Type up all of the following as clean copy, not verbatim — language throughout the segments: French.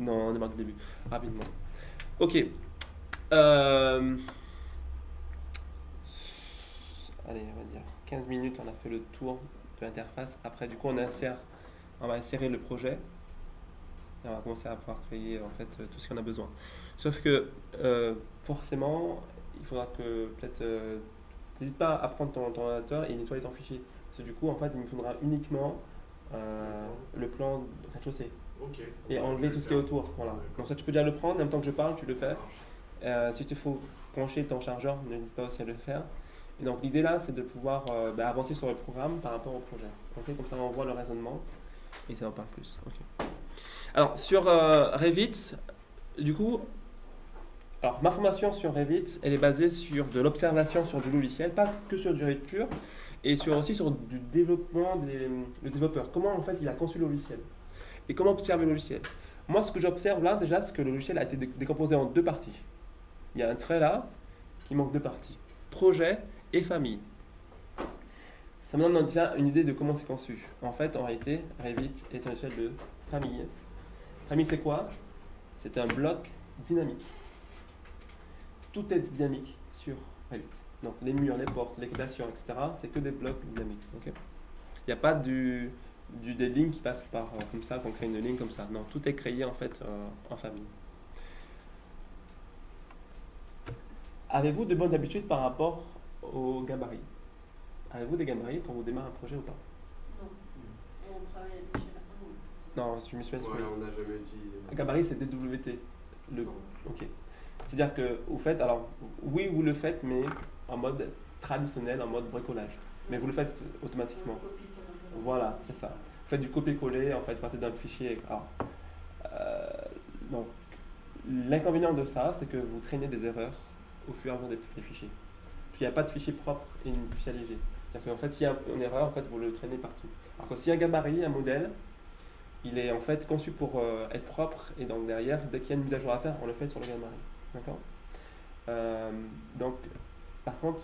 Non, on démarre du début, rapidement. Ok. Euh, Allez, on va dire 15 minutes, on a fait le tour de l'interface. Après, du coup, on va insérer le projet. Et on va commencer à pouvoir créer en fait tout ce qu'on a besoin. Sauf que forcément, il faudra que peut-être n'hésite pas à prendre ton ordinateur et nettoyer ton fichier. Parce que du coup, en fait, il me faudra uniquement le plan de rez-de-chaussée Ok, et ouais, je enlever vais tout le ce qui est faire. autour. Voilà. Donc D'accord. ça, tu peux déjà le prendre. En même temps que je parle, tu le fais. Si tu faut brancher ton chargeur, n'hésite pas aussi à le faire. Et donc l'idée là, c'est de pouvoir avancer sur le programme par rapport au projet. Ok, comme ça, on voit le raisonnement et ça en parle plus. Ok. Alors sur Revit, du coup, alors ma formation sur Revit, elle est basée sur de l'observation sur du logiciel, pas que sur du Revit pur, et aussi sur du développement le développeur. Comment en fait il a conçu le logiciel et comment observer le logiciel. Moi, ce que j'observe là déjà, c'est que le logiciel a été décomposé en deux parties. Il y a un trait là qui manque deux parties, projet et famille. Ça me donne déjà une idée de comment c'est conçu. En fait, en réalité, Revit est un logiciel de famille. Famille, c'est quoi? C'est un bloc dynamique. Tout est dynamique sur Revit. Donc les murs, les portes, les créations, etc., c'est que des blocs dynamiques. Okay, il n'y a pas des lignes qui passent par comme ça, qu'on crée une ligne comme ça. Non, tout est créé en fait en famille. Avez-vous de bonnes habitudes par rapport au gabarit? Avez-vous des gabarits quand vous démarrez un projet ou pas? Non, on travaille à l'échelle 1. Non, je me suis Ouais, exprimé. on n'a jamais utilisé. Un gabarit, c'est DWT. Le... Non. Ok. C'est-à-dire que vous faites, alors oui, vous le faites, mais en mode traditionnel, en mode bricolage. Mais vous le faites On automatiquement. le copie sur notre Voilà, c'est ça. Vous faites du copier-coller, en fait, vous partez d'un fichier. Alors, euh, donc, l'inconvénient de ça, c'est que vous traînez des erreurs au fur et à mesure des fichiers. Puis il n'y a pas de fichier propre et une fichier allégé. C'est-à-dire qu'en fait, s'il y a une erreur, en fait, vous le traînez partout. Alors que si un gabarit, un modèle, il est en fait conçu pour être propre et donc derrière, dès qu'il y a une mise à jour à faire, on le fait sur le gabarit. D'accord. Euh, donc, par contre,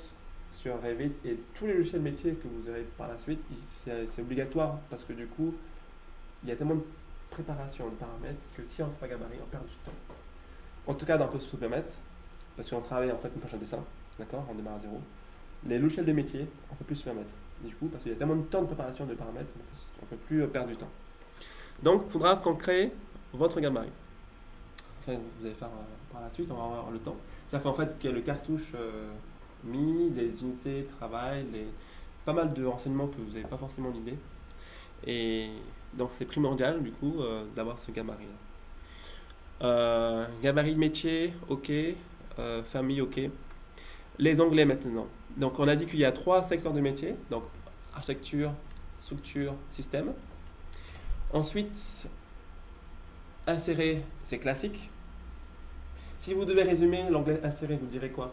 sur Revit et tous les logiciels métiers que vous aurez par la suite, c'est obligatoire parce que du coup, il y a tellement de préparation de paramètres que si on fait un gabarit, on perd du temps. En tout cas, on peut se permettre, parce qu'on travaille en fait une page de dessin, d'accord, on démarre à zéro. Les logiciels de métier, on peut plus se permettre. Du coup, parce qu'il y a tellement de temps de préparation de paramètres, on ne peut plus perdre du temps. Donc, il faudra qu'on crée votre gabarit. Enfin, vous allez faire par la suite, on va avoir le temps. C'est-à-dire qu'en fait, qu'il y a le cartouche mis, les unités, travail, pas mal de renseignements que vous n'avez pas forcément l'idée. Et donc, c'est primordial, du coup, d'avoir ce gabarit-là. Gabarit métier, ok. Famille, ok. Les onglets maintenant. Donc, on a dit qu'il y a 3 secteurs de métier. Donc, architecture, structure, système. Ensuite, insérer, c'est classique. Si vous devez résumer l'onglet insérer, vous direz quoi?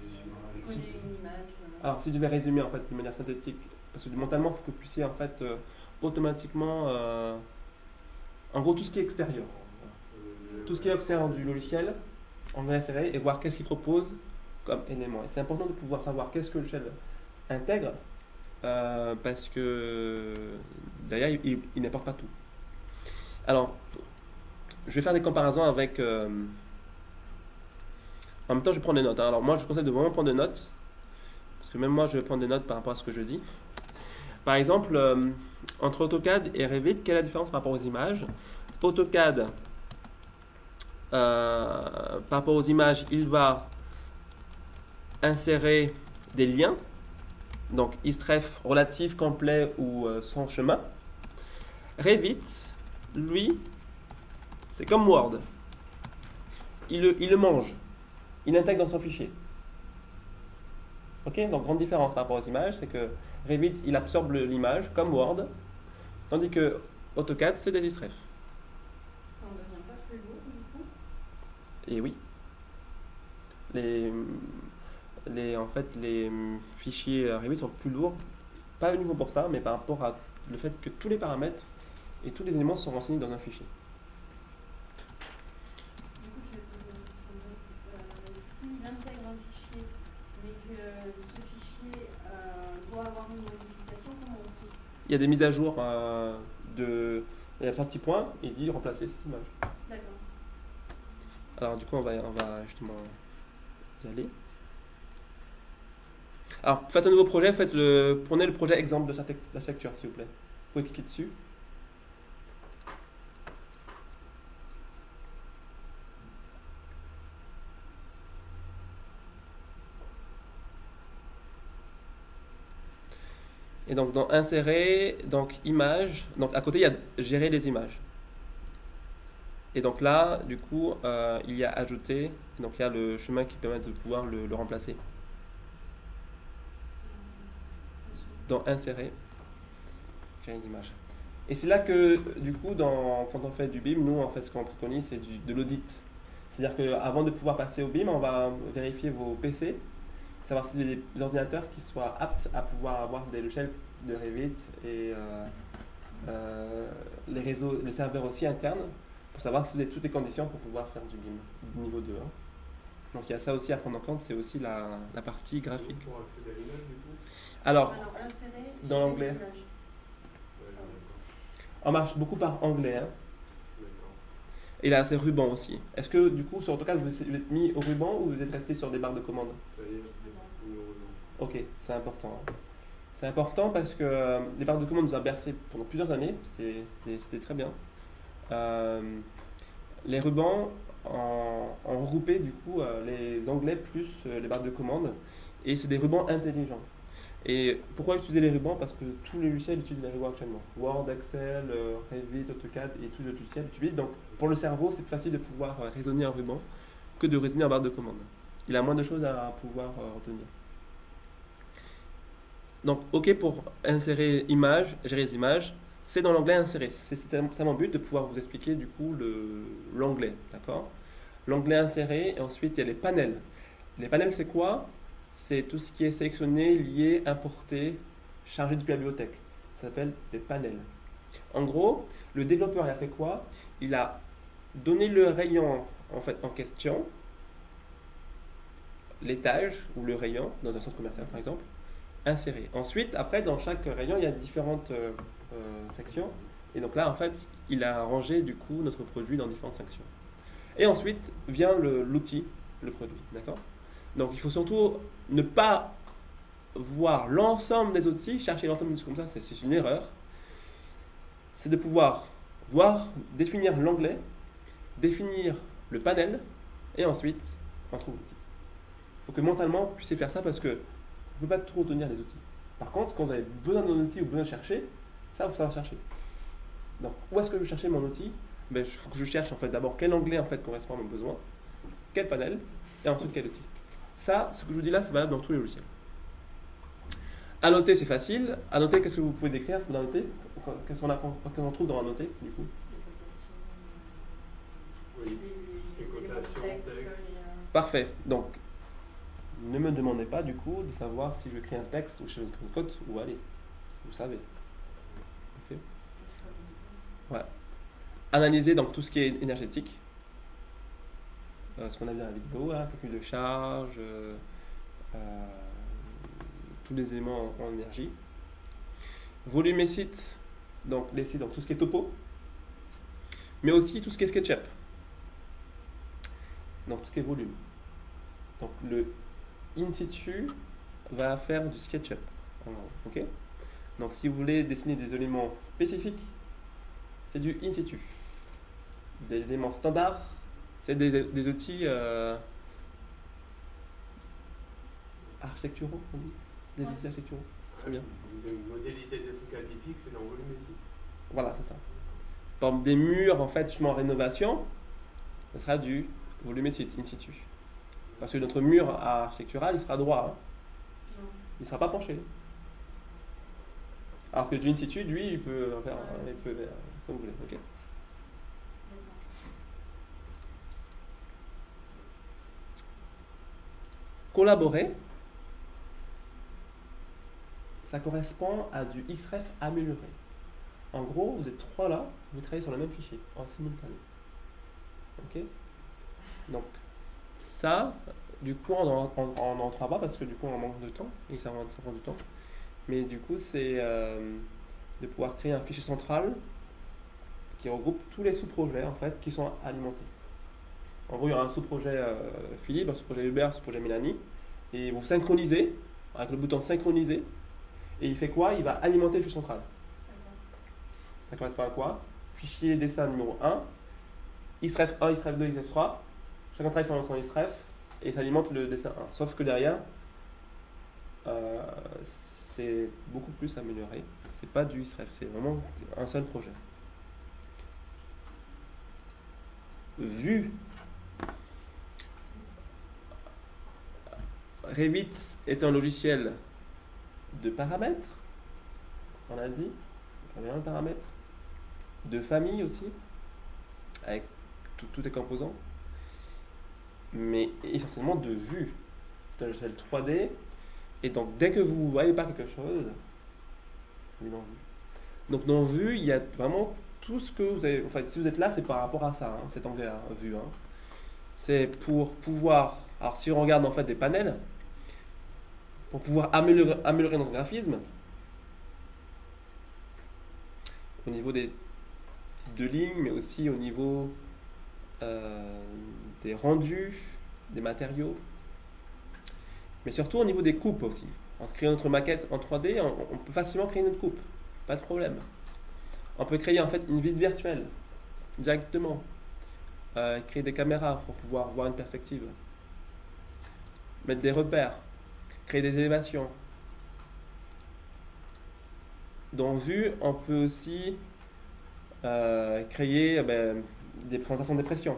Des images. Coller une image. Alors, si je devais résumer en fait de manière synthétique, parce que mentalement, il faut que vous puissiez en fait automatiquement, en gros, tout ce qui est extérieur, tout ce qui est extérieur du logiciel, on va insérer et voir qu'est-ce qu'il propose comme élément. Et c'est important de pouvoir savoir qu'est-ce que le logiciel intègre, parce que derrière, il n'apporte pas tout. Alors, je vais faire des comparaisons avec. En même temps, je prends des notes. Hein. Alors, moi, je vous conseille de vraiment prendre des notes. Parce que même moi, je vais prendre des notes par rapport à ce que je dis. Par exemple, entre AutoCAD et Revit, quelle est la différence par rapport aux images? AutoCAD, par rapport aux images, il va insérer des liens. Donc, istref relatif, complet ou sans chemin. Revit, lui, c'est comme Word. Il le mange. Il l'intègre dans son fichier. Ok, donc grande différence par rapport aux images, c'est que Revit, il absorbe l'image comme Word, tandis que AutoCAD, c'est des istrefs. Ça ne devient pas plus lourd du coup? Et oui, en fait, les fichiers Revit sont plus lourds, pas uniquement pour ça, mais par rapport à le fait que tous les paramètres et tous les éléments sont renseignés dans un fichier. Du coup, je vais poser une question. S'il intègre un fichier, mais que ce fichier doit avoir une modification, comment on fait? Il y a des mises à jour il y a 3 petits points, et il dit remplacer cette image. D'accord. Alors du coup, on va justement y aller. Alors, faites un nouveau projet, prenez le projet exemple de l'architecture, s'il vous plaît. Vous pouvez cliquer dessus. Et donc dans insérer, donc images, donc à côté il y a gérer les images. Et donc là, du coup, il y a ajouter, donc il y a le chemin qui permet de pouvoir le remplacer. Dans insérer, gérer une image. Et c'est là que, du coup, quand on fait du BIM, nous, en fait, ce qu'on préconise, c'est de l'audit. C'est-à-dire qu'avant de pouvoir passer au BIM, on va vérifier vos PC, savoir si vous avez des ordinateurs qui soient aptes à pouvoir avoir des logiciels de Revit et les serveurs aussi internes, pour savoir si vous avez toutes les conditions pour pouvoir faire du BIM, niveau 2. Hein. Donc il y a ça aussi à prendre en compte, c'est aussi la partie graphique. Pour accéder à l'image, du coup. Alors, insérer, dans l'anglais. Ouais, d'accord. On marche beaucoup par anglais. Hein. D'accord. Et là, c'est ruban aussi. Est-ce que du coup, sur AutoCAD, vous êtes mis au ruban ou vous êtes resté sur des barres de commande? Ça y est, je l'ai mis au ruban. Ok, c'est important. Hein. C'est important parce que les barres de commande nous ont bercé pendant plusieurs années. C'était très bien. Les rubans ont regroupé du coup les onglets plus les barres de commande. Et c'est des rubans intelligents. Et pourquoi utiliser les rubans? Parce que tous les logiciels utilisent les rubans actuellement. Word, Excel, Revit, AutoCAD et tous les logiciels utilisent. Donc pour le cerveau, c'est plus facile de pouvoir raisonner un ruban que de raisonner en barre de commande. Il a moins de choses à pouvoir retenir. Donc OK pour insérer images, gérer les images, c'est dans l'onglet insérer. C'est ça mon but, de pouvoir vous expliquer du coup l'onglet. D'accord? L'onglet insérer, et ensuite il y a les panels. Les panels, c'est quoi? C'est tout ce qui est sélectionné, lié, importé, chargé depuis la bibliothèque. Ça s'appelle des panels. En gros, le développeur il a fait quoi? Il a donné le rayon en question, l'étage ou le rayon, dans un centre commercial par exemple, inséré. Ensuite, après, dans chaque rayon, il y a différentes sections. Et donc là, en fait, il a rangé du coup notre produit dans différentes sections. Et ensuite vient l'outil, le produit. D'accord? Donc il faut surtout ne pas voir l'ensemble des outils, chercher l'ensemble des outils comme ça, c'est une erreur. C'est de pouvoir définir l'onglet, définir le panel, et ensuite on trouve l'outil. Il faut que mentalement vous puissiez faire ça parce que vous ne pouvez pas trop retenir les outils. Par contre, quand vous avez besoin d'un outil ou besoin de chercher, ça vous savoir chercher. Donc où est-ce que je chercher mon outil? Il faut que je cherche en fait d'abord quel onglet en fait correspond à mon besoin, quel panel, et ensuite quel outil. Ça, ce que je vous dis là, c'est valable dans tous les logiciels. Annoter, c'est facile. Annoter, qu'est-ce que vous pouvez décrire pour annoter? Qu'est-ce qu'on trouve dans annoter, du coup? Oui, les cotations, texte. Parfait. Donc, ne me demandez pas, du coup, de savoir si je crée un texte ou si je crée une cote, ou allez, vous savez. Ok. Ouais. Analyser donc tout ce qui est énergétique. Ce qu'on a vu dans la vidéo, hein, calcul de charge, tous les éléments en énergie. Volume et site, donc les sites, donc tout ce qui est topo, mais aussi tout ce qui est SketchUp. Donc tout ce qui est volume. Donc le in situ va faire du SketchUp. Ok? Donc si vous voulez dessiner des éléments spécifiques, c'est du in situ. Des éléments standards, c'est des outils architecturaux, on dit. Des outils architecturaux. Très bien. Une modalité de trucs atypiques, c'est dans volume et site. Voilà, c'est ça. Par exemple, des murs, en fait, justement en rénovation, ça sera du volume et site, in situ. Parce que notre mur architectural, il sera droit. Hein. Il ne sera pas penché. Alors que du in situ, lui, il peut faire ce que vous voulez. Okay. Collaborer, ça correspond à du XREF amélioré. En gros, vous êtes 3 là, vous travaillez sur le même fichier, en simultané. Ok? Donc, ça, du coup, on n'en fera pas parce que du coup, on manque de temps, et ça prend du temps. Mais du coup, c'est de pouvoir créer un fichier central qui regroupe tous les sous-projets en fait qui sont alimentés. En gros, il y aura un sous-projet Philippe, un sous-projet Hubert, un sous-projet Mélanie, et vous synchronisez avec le bouton synchroniser. Et il fait quoi? Il va alimenter le flux central. Ça correspond à quoi? Fichier dessin numéro 1, isref 1, isref 2, isref 3. Chacun travaille sur son isref et ça alimente le dessin 1. Sauf que derrière, c'est beaucoup plus amélioré. C'est pas du isref, c'est vraiment un seul projet. Vue. Revit est un logiciel de paramètres, on a dit, il y a un paramètre, de famille aussi, avec tous les composants, mais essentiellement de vue. C'est un logiciel 3D, et donc dès que vous ne voyez pas quelque chose, vous dans vue. Donc dans vue, il y a vraiment tout ce que vous avez. Enfin, si vous êtes là, c'est par rapport à ça, hein, cet anglais-là, vue. Hein. C'est pour pouvoir. Alors, si on regarde en fait des panels, pour pouvoir améliorer notre graphisme, au niveau des types de lignes, mais aussi au niveau des rendus, des matériaux, mais surtout au niveau des coupes aussi. En créant notre maquette en 3D, on peut facilement créer une coupe, pas de problème. On peut créer en fait une vis virtuelle directement, créer des caméras pour pouvoir voir une perspective, mettre des repères, créer des élévations. Dans Vue, on peut aussi créer des présentations de pression.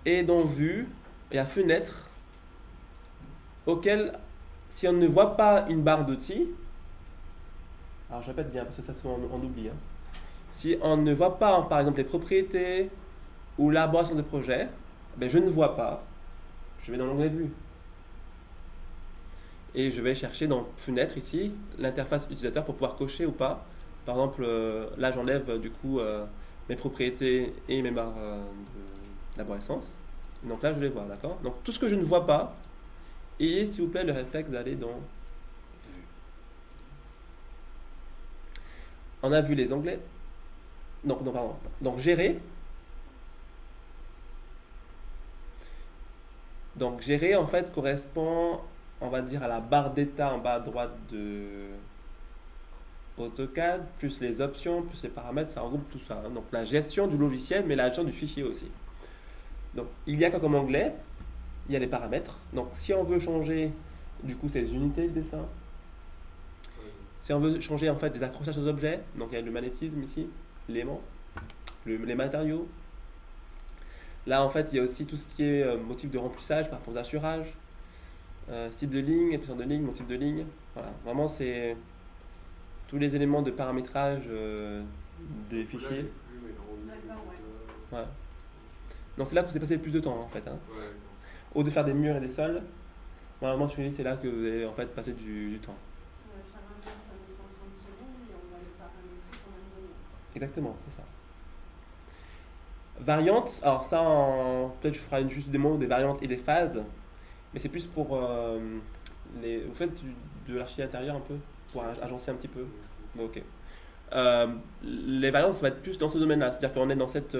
Et dans Vue, il y a Fenêtre, auquel, si on ne voit pas une barre d'outils, alors je répète bien parce que ça on oublie, hein. Si on ne voit pas par exemple les propriétés ou l'élaboration de projet, ben je ne vois pas, je vais dans l'onglet Vue. Et je vais chercher dans Fenêtre ici l'interface utilisateur pour pouvoir cocher ou pas. Par exemple, là j'enlève du coup mes propriétés et mes barres d'arborescence. Donc là je les vois, d'accord? Donc tout ce que je ne vois pas, ayez s'il vous plaît le réflexe d'aller dans Vue. On a vu les onglets. Non, pardon. Donc gérer. Donc gérer en fait correspond, on va dire, à la barre d'état en bas à droite de AutoCAD, plus les options, plus les paramètres, ça regroupe tout ça. Hein. Donc la gestion du logiciel, mais la gestion du fichier aussi. Donc il y a quoi comme onglet? Il y a les paramètres. Donc si on veut changer du coup ces unités de dessin, si on veut changer en fait des accrochages aux objets, donc il y a le magnétisme ici, l'aimant, les matériaux. Là en fait il y a aussi tout ce qui est motif de remplissage par rapport aux assurages, type de ligne, épaisseur de ligne, motif de ligne. Voilà, vraiment c'est tous les éléments de paramétrage des fichiers. Ouais. Non, c'est là que vous avez passé le plus de temps en fait. Hein. Ouais. Au lieu de faire des murs et des sols, normalement c'est là que vous allez en fait passer du temps. Faire un mur, ça nous prend 30 secondes et on va le paramétrer pendant une demi-heure. Exactement, c'est ça. Variantes, alors ça, peut-être je ferai juste des mots des variantes et des phases, mais c'est plus pour vous faites de l'archi intérieur un peu, pour agencer un petit peu. Ok. Les variantes, ça va être plus dans ce domaine-là, c'est-à-dire qu'on est dans cette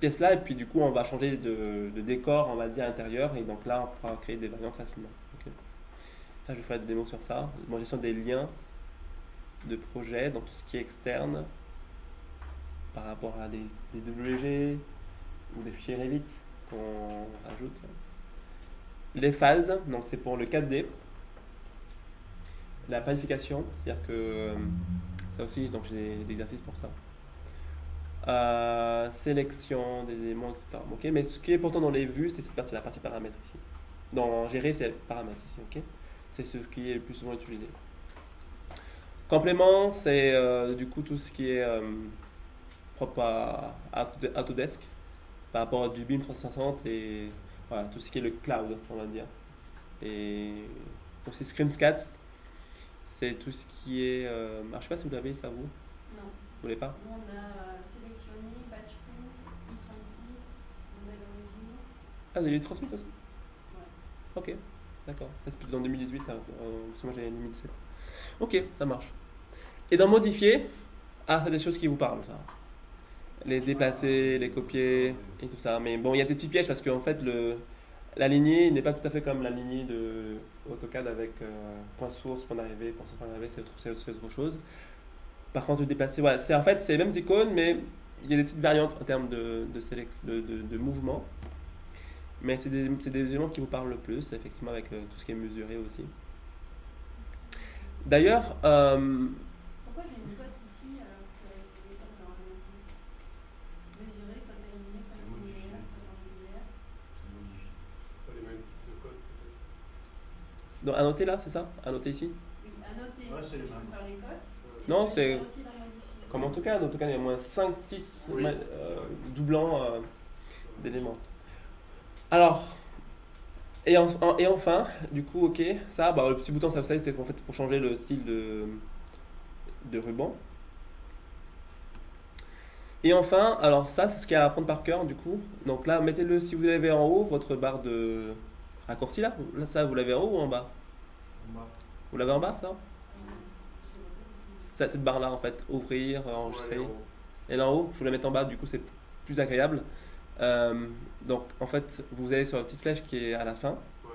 pièce-là, et puis du coup, on va changer de décor, on va dire intérieur, et donc là, on pourra créer des variantes facilement. Okay. Ça, je ferai des démos sur ça. Bon, gestion des liens de projet, donc tout ce qui est externe, par rapport à des WG ou des fichiers Revit qu'on ajoute. Les phases, donc c'est pour le 4D. La planification, c'est-à-dire que ça aussi, donc j'ai des exercices pour ça. Sélection des éléments, etc. Okay, mais ce qui est important dans les vues, c'est la partie paramètres ici. Dans gérer, c'est paramètres ici. Okay, c'est ce qui est le plus souvent utilisé. Complément, c'est du coup tout ce qui est propre à Autodesk par rapport à du BIM 360 et voilà, tout ce qui est le cloud, on va dire. Et aussi Screenscats, c'est tout ce qui est. Alors, je sais pas si vous l'avez ça vous. Non. Vous voulez pas? Nous, on a sélectionné Batch Print, e-Transmit, modèle original. Ah, vous avez le transmit aussi? Ouais. Ok, d'accord. Ça c'est plutôt en 2018, là, parce que moi j'ai 2017. Ok, ça marche. Et dans modifier, ah, c'est des choses qui vous parlent, ça. Les déplacer, les copier et tout ça. Mais bon, il y a des petits pièges parce qu'en fait, la lignée n'est pas tout à fait comme la lignée de AutoCAD avec point source, point d'arrivée, point d'arrivée, c'est autre chose. Par contre, le déplacer, ouais, en fait, c'est les mêmes icônes, mais il y a des petites variantes en termes de mouvement. Mais c'est des éléments qui vous parlent le plus, effectivement, avec tout ce qui est mesuré aussi. D'ailleurs, Pourquoi j'ai une cote ici alors que j'ai des cotes dans la mesurée, cote éliminée, cote linéaire, cote angulaire? Pas les mêmes types de codes peut-être. donc, à noter là, c'est ça? À noter ici? Oui, à noter, Ouais, c'est les je mêmes. peux faire les cotes. Non, Et c'est je peux aussi dans modifier. comme en tout cas, il y a au moins 5-6 Oui. doublants d'éléments. Alors, et enfin, du coup, ok, ça, bah, le petit bouton, ça, vous savez, c'est en fait pour changer le style de ruban. Et enfin, alors ça, c'est ce qu'il y a à apprendre par cœur, du coup. Donc là, mettez-le, si vous l'avez en haut, votre barre de raccourci, là, ça, vous l'avez en haut ou en bas? Vous l'avez en bas, ça? Cette barre-là, en fait, ouvrir, enregistrer. Ouais, Et là en haut, il faut la mettre en bas, du coup, c'est plus agréable. Donc, en fait, vous allez sur la petite flèche qui est à la fin. ouais.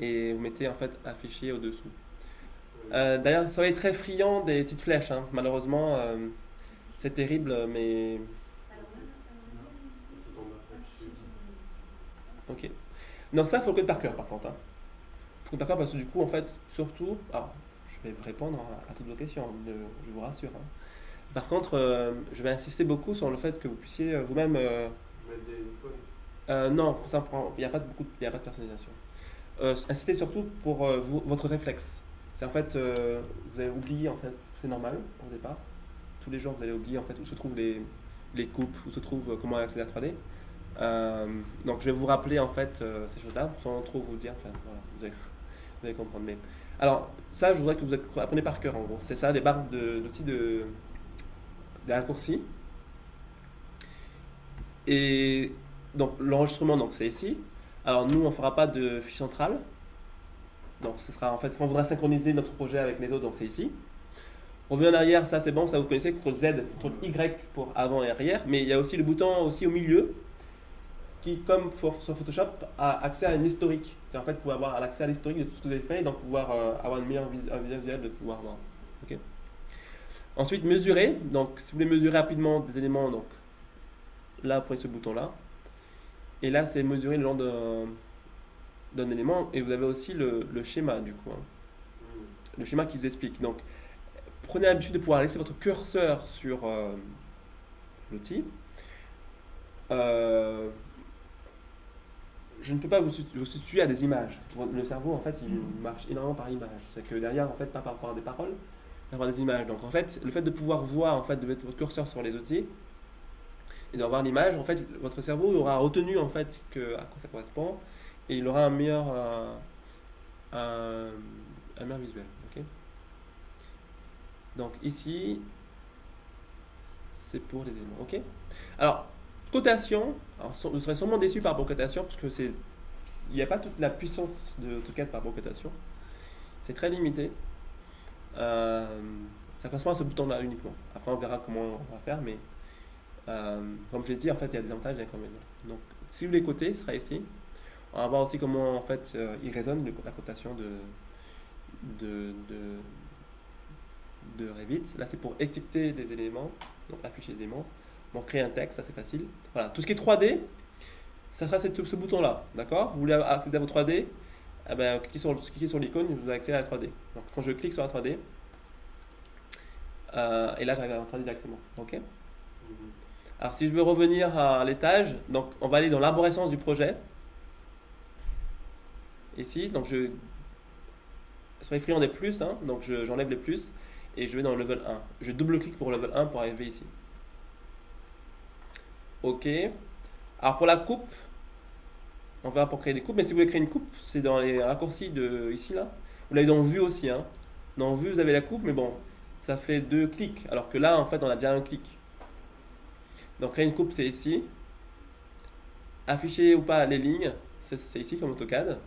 Et vous mettez en fait afficher au-dessous. Ouais. D'ailleurs, soyez très friand des petites flèches, hein. Malheureusement, c'est terrible, mais Alors, Tout en bas, affiché. ok. Non, ça, faut le code par cœur, par contre. Hein. Faut le code par cœur parce que du coup, en fait, surtout, alors, je vais répondre à toutes vos questions, je vous rassure. Hein. Par contre, je vais insister beaucoup sur le fait que vous puissiez vous-même. Mettre des icônes. Non, il n'y a pas il y a pas de personnalisation. Insistez surtout pour votre réflexe. C'est en fait, vous avez oublié en fait, c'est normal au départ. Tous les jours, vous allez oublier en fait où se trouvent les coupes, où se trouve comment accéder à la 3D. Donc, je vais vous rappeler en fait ces choses-là, sans trop vous dire. Enfin, voilà, vous allez comprendre. Mais alors, ça, je voudrais que vous appreniez par cœur en gros. C'est ça, les barres d'outils des raccourcis. Et donc, l'enregistrement, donc c'est ici. Alors, nous, on ne fera pas de fiche centrale. Donc, ce sera en fait quand on voudra synchroniser notre projet avec les autres, donc c'est ici. On revient en arrière, ça c'est bon, ça vous connaissez, CTRL Z, CTRL Y pour avant et arrière. Mais il y a aussi le bouton aussi au milieu qui, comme sur Photoshop, a accès à une historique. C'est en fait pour avoir accès à l'historique de tout ce que vous avez fait et donc pouvoir avoir une meilleure visuel de pouvoir voir. Okay. Ensuite, mesurer. Donc, si vous voulez mesurer rapidement des éléments, donc là, prenez ce bouton-là. Et là, c'est mesurer le long d'un élément. Et vous avez aussi le schéma, du coup. Hein. Le schéma qui vous explique. Donc, prenez l'habitude de pouvoir laisser votre curseur sur l'outil. Je ne peux pas vous situer à des images. Le cerveau, en fait, il marche énormément par image. C'est que derrière, en fait, pas par rapport à des paroles, mais par des images. Donc, en fait, le fait de pouvoir voir, en fait, de mettre votre curseur sur les outils et de voir l'image, en fait, votre cerveau aura retenu, en fait, à quoi ça correspond et il aura un meilleur visuel. Okay. Donc, ici, c'est pour les éléments. Ok. Alors, cotation, alors, vous serez sûrement déçu par rapport aux cotations parce que il n'y a pas toute la puissance de AutoCAD par rapport aux cotations. C'est très limité. Ça correspond à ce bouton-là uniquement. Après, on verra comment on va faire, mais comme je l'ai dit, en fait, il y a des avantages et des inconvénients. Donc, si vous voulez coter, ce sera ici. On va voir aussi comment en fait il résonne la cotation de Revit. Là, c'est pour étiqueter des éléments, donc afficher des éléments. Bon, créer un texte, ça c'est facile. Voilà, tout ce qui est 3D, ça sera ce bouton-là, d'accord? Vous voulez accéder à vos 3D, eh ben, cliquez sur l'icône, vous avez accès à la 3D. Donc, quand je clique sur la 3D, et là, j'arrive à la 3D directement, ok? Alors, si je veux revenir à l'étage, donc on va aller dans l'arborescence du projet. Ici, donc soyez friand des plus, hein, donc j'enlève les plus et je vais dans le level 1. Je double-clique pour level 1 pour arriver ici. Ok. Alors pour la coupe, on va pour créer des coupes, mais si vous voulez créer une coupe, c'est dans les raccourcis de ici là. Vous l'avez dans vue aussi, hein. Dans vue vous avez la coupe, mais bon, ça fait 2 clics, alors que là en fait on a déjà un clic. Donc créer une coupe c'est ici. Afficher ou pas les lignes, c'est ici comme AutoCAD.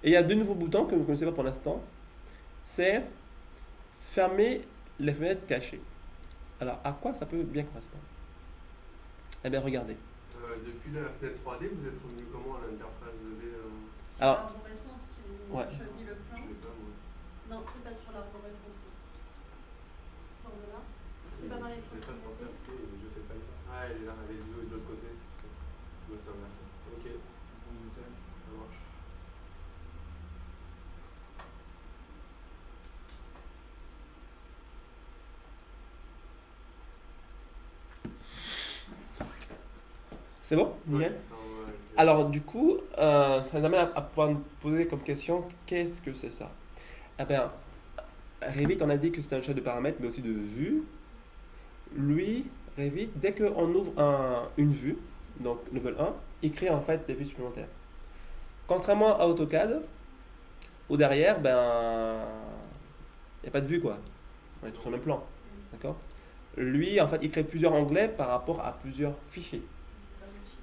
Et il y a 2 nouveaux boutons que vous ne connaissez pas pour l'instant. C'est fermer les fenêtres cachées. Alors, à quoi ça peut bien correspondre? Eh bien, regardez. Depuis la fenêtre 3D, vous êtes revenu comment à l'interface de V Alors, l'arborescence, tu ouais. choisis le plan. Je sais pas moi. Non, tu pas sur l'arborescence. Sors de là. C'est pas dans les Je sais pas sortir. fonctionnalités. Je sais pas. Ah, elle est là, elle est de l'autre côté. Donc ça va. Ok. Ça marche. C'est bon? Nickel. Ouais. Alors, du coup, ça nous amène à pouvoir nous poser comme question, qu'est-ce que c'est ça? Eh bien, Revit, on a dit que c'est un jeu de paramètres, mais aussi de vues. Lui, Revit, dès qu'on ouvre une vue, donc level 1, il crée en fait des vues supplémentaires. Contrairement à AutoCAD, où derrière, ben, il n'y a pas de vue, quoi. On est tous sur le même plan. D'accord? Lui, en fait, il crée plusieurs onglets par rapport à plusieurs fichiers. C'est pas logique.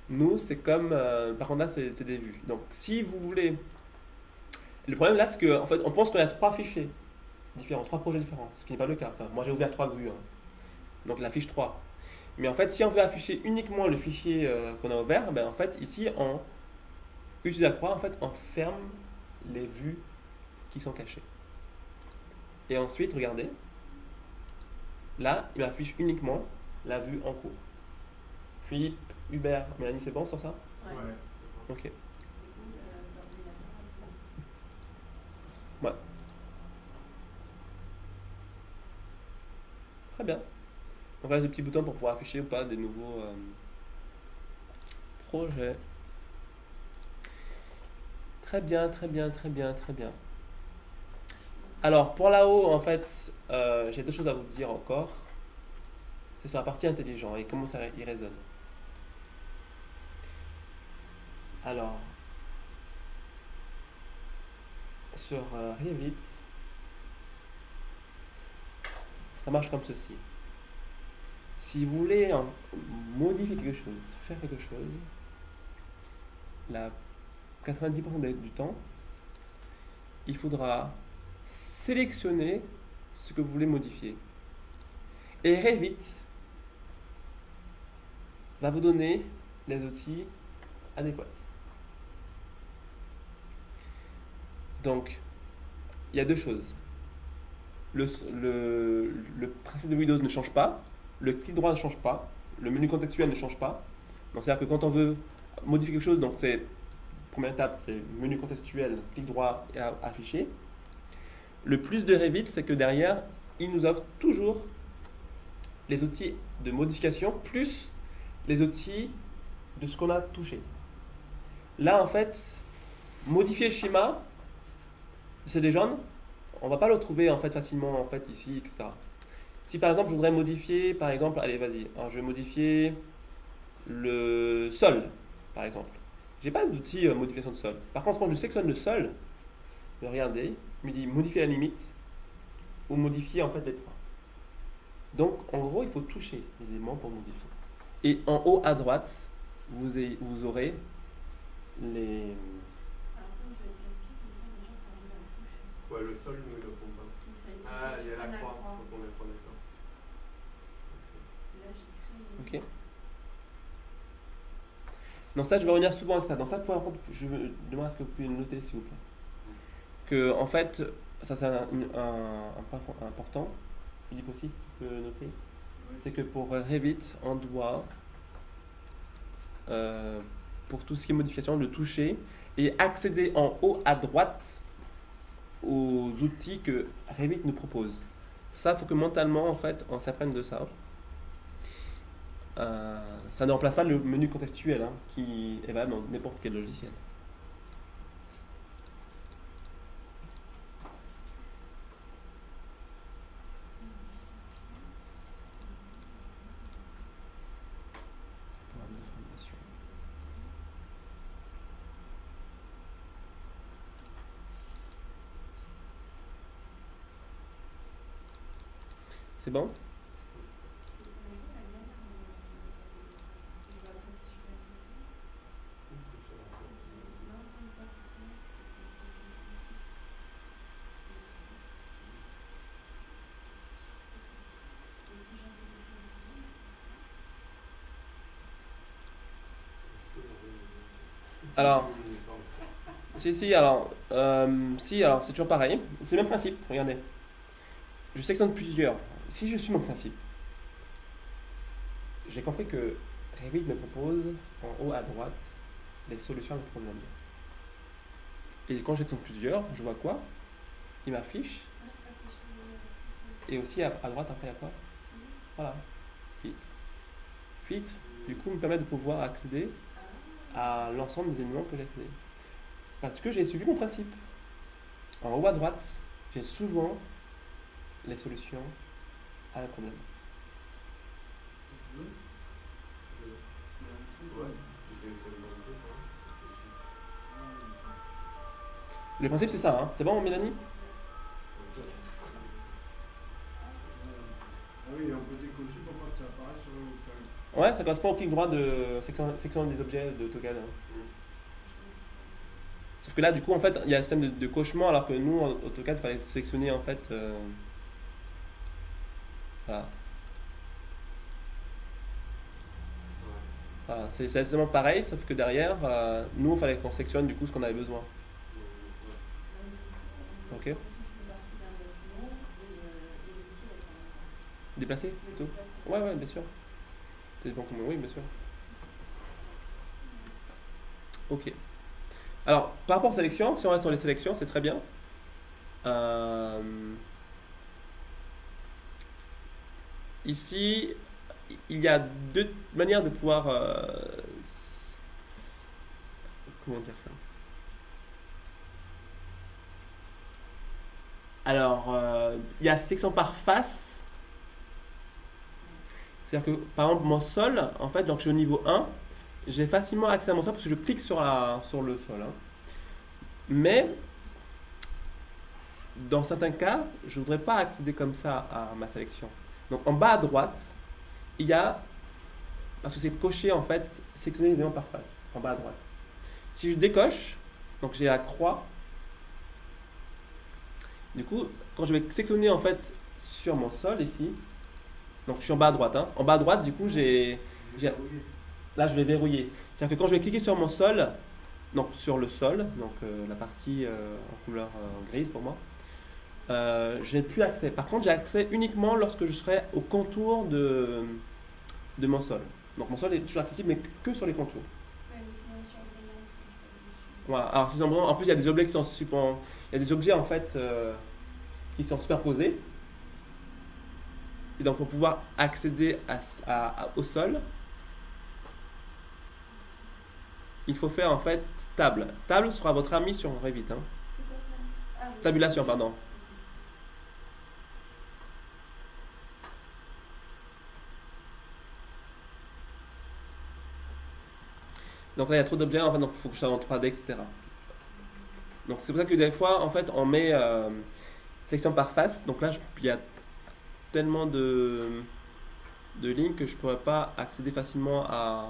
Nous, c'est comme. Par contre, là, c'est des vues. Donc, si vous voulez. Le problème là, c'est qu'en fait, on pense qu'on a trois fichiers différents, trois projets différents, ce qui n'est pas le cas. Enfin, moi, j'ai ouvert trois vues. Hein. Donc, la fiche 3. Mais en fait, si on veut afficher uniquement le fichier qu'on a ouvert, ben, en fait, ici, on utilise la croix, en fait, on ferme les vues qui sont cachées. Et ensuite, regardez. Là, il affiche uniquement la vue en cours. Philippe, Hubert, Mélanie, c'est bon sur ça? Ouais. Ok. Du coup, l'ordinateur. Ouais. Très bien. Donc là, des petits boutons pour pouvoir afficher ou pas des nouveaux projets. Très bien, très bien, très bien, très bien. Alors, pour là-haut, en fait, j'ai deux choses à vous dire encore. C'est sur la partie intelligent et comment ça y résonne. Alors, sur Revit, ça marche comme ceci. Si vous voulez modifier quelque chose, faire quelque chose, la 90% du temps, il faudra sélectionner ce que vous voulez modifier. Et Revit va vous donner les outils adéquats. Donc, il y a deux choses. Le principe de Windows ne change pas, le clic droit ne change pas, le menu contextuel ne change pas. Donc, c'est-à-dire que quand on veut modifier quelque chose, donc c'est première étape, c'est menu contextuel, clic droit et afficher. Le plus de Revit, c'est que derrière, il nous offre toujours les outils de modification plus les outils de ce qu'on a touché. Là, en fait, modifier le schéma de ces légendes, on va pas le trouver en fait facilement en fait ici, etc. Si par exemple je voudrais modifier, par exemple, allez vas-y, alors je vais modifier le sol, par exemple. J'ai pas d'outil modification de sol. Par contre, quand je sélectionne le sol, regardez, il me dit modifier la limite ou modifier en fait les points. Donc en gros, il faut toucher les éléments pour modifier. Et en haut à droite, vous aurez les. Alors, comme je vais te expliquer, des fois, les gens qui arrivent à le toucher. Ouais, le sol, nous, il ne le font pas. Ah, il y a la croix. Donc on est pas d'accord. Et là, j'ai créé. Ok. Donc ça, je vais revenir souvent avec ça. Dans ça, par contre, je me demande à ce que vous pouvez le noter, s'il vous plaît. Que, en fait, ça c'est un point important. Philippe aussi, si tu peux le noter. C'est que pour Revit, on doit, pour tout ce qui est modification, le toucher et accéder en haut à droite aux outils que Revit nous propose. Ça, il faut que mentalement, en fait, on s'apprenne de ça. Ça ne remplace pas le menu contextuel hein, qui est valable dans n'importe quel logiciel. C'est bon? Alors, si, alors, alors c'est toujours pareil. C'est le même principe, regardez. Je sélectionne plusieurs. Si je suis mon principe, j'ai compris que Revit me propose en haut à droite les solutions à mes problèmes. Et quand je sélectionne plusieurs, je vois quoi? Il m'affiche. Et aussi à droite, après, il y a quoi? Voilà. Fit. Fit, du coup, me permet de pouvoir accéder à l'ensemble des éléments que j'ai créés. Parce que j'ai suivi mon principe. En haut à droite, j'ai souvent les solutions à un problème. Le principe, c'est ça, hein. C'est bon, Mélanie? Ah oui, on peut décocher pour pas que ça apparaisse sur le. Ouais, ça correspond au clic droit de section des objets de AutoCAD. Sauf que là, du coup, en fait, il y a un système de cochement, alors que nous, en AutoCAD, il fallait sélectionner, en fait... Voilà. Voilà. C'est exactement pareil, sauf que derrière, nous, il fallait qu'on sélectionne, du coup, ce qu'on avait besoin. Ok. Déplacer, plutôt? Ouais, bien sûr. C'est bon comme oui, bien sûr. Ok. Alors, par rapport aux sélections, si on reste sur les sélections, c'est très bien. Ici, il y a deux manières de pouvoir... comment dire ça? Alors, il y a sélection par face. C'est-à-dire que, par exemple, mon sol, en fait, donc je suis au niveau 1, j'ai facilement accès à mon sol parce que je clique sur le sol. Hein. Mais, dans certains cas, je ne voudrais pas accéder comme ça à ma sélection. Donc, en bas à droite, il y a, parce que c'est coché, en fait, sélectionner les éléments par face, en bas à droite. Si je décoche, donc j'ai la croix, du coup, quand je vais sélectionner, en fait, sur mon sol, ici, donc je suis en bas à droite. Hein. En bas à droite, du coup, là, je vais verrouiller. C'est-à-dire que quand je vais cliquer sur mon sol, donc sur le sol, donc la partie en couleur grise pour moi, j'ai plus accès. Par contre, j'ai accès uniquement lorsque je serai au contour de mon sol. Donc mon sol est toujours accessible, mais que sur les contours. Voilà. Alors, en plus, il y a des objets qui sont il y a des objets en fait qui sont superposés. Et donc, pour pouvoir accéder au sol, il faut faire en fait table. Table sera votre ami sur Revit. Hein. Tabulation, pardon. Donc là, il y a trop d'objets, en fait, donc il faut que je sois en 3D, etc. Donc c'est pour ça que des fois, en fait, on met section par face. Donc là, il y a tellement de lignes que je ne pourrais pas accéder facilement à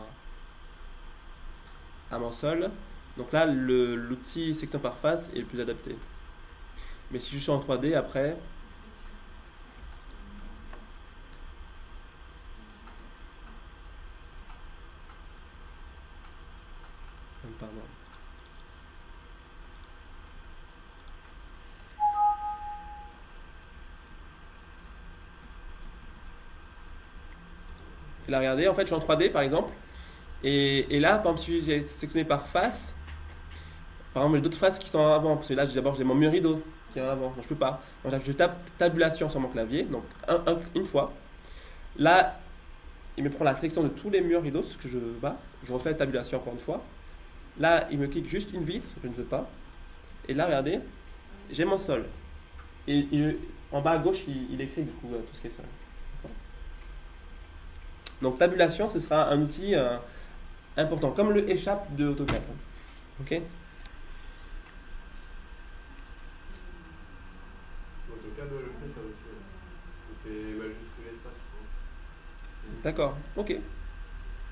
mon sol. Donc là, l'outil section par face est le plus adapté. Mais si je suis en 3D, après... Pardon. Et là, regardez, en fait, je suis en 3D, par exemple. Et là, par exemple, si j'ai sélectionné par face, par exemple, j'ai d'autres faces qui sont en avant. Parce que là, d'abord, j'ai mon mur rideau qui est en avant. Donc, je peux pas. Donc, je tape tabulation sur mon clavier. Donc, une fois. Là, il me prend la sélection de tous les murs rideaux, ce que je veux pas. Je refais la tabulation encore une fois. Là, il me clique juste une vitre, je ne veux pas. Et là, regardez, j'ai mon sol. Et en bas à gauche, il écrit du coup tout ce qui est sol. Donc, tabulation, ce sera un outil important, comme le échappe de AutoCAD. Ok? AutoCAD le fait ça aussi. C'est majuscule l'espace. D'accord, ok.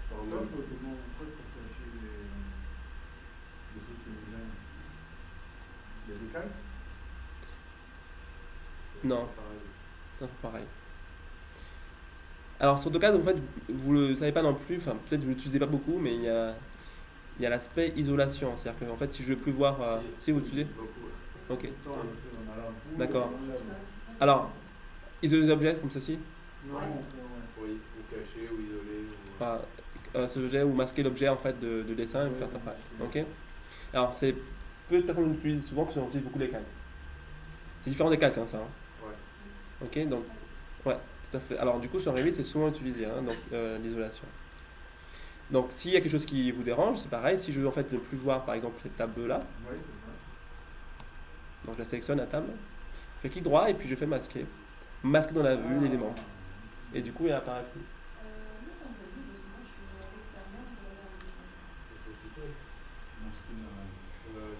Pourquoi faut comment on fait pour cacher les autres designs? Il y a des calques? Non. Non, pareil. Alors sur AutoCAD, en fait, vous le savez pas non plus, enfin peut-être que vous l'utilisez pas beaucoup, mais il y a il y a l'aspect isolation. C'est-à-dire que en fait, si je veux plus voir. Si vous utilisez. Beaucoup. Ok. Tout le temps, on a l'ampoule, D'accord. on lève. Alors, isoler les objets comme ceci. Non, Ouais. Oui, ou caché, ou isolé. Ou... Enfin, ce objet ou masquer l'objet en fait de dessin et le faire apparaître. Ok. Alors, c'est peu de personnes l'utilisent souvent parce qu'on utilise beaucoup les calques. C'est différent des calques, hein, ça. Hein. Ouais. Ok, donc. Ouais, tout à fait. Alors, du coup, sur Revit, c'est souvent utilisé, hein, donc l'isolation. Donc, s'il y a quelque chose qui vous dérange, c'est pareil. Si je veux en fait ne plus voir, par exemple, cette table-là, Oui, c'est donc je la sélectionne la table, je fais clic droit et puis je fais masquer. Masquer dans la ça. vue l'élément. Et du coup, il apparaît plus. Non, t'en veux plus, parce que moi je suis à l'extérieur, je regarde. Un petit peu. Non, c'est une,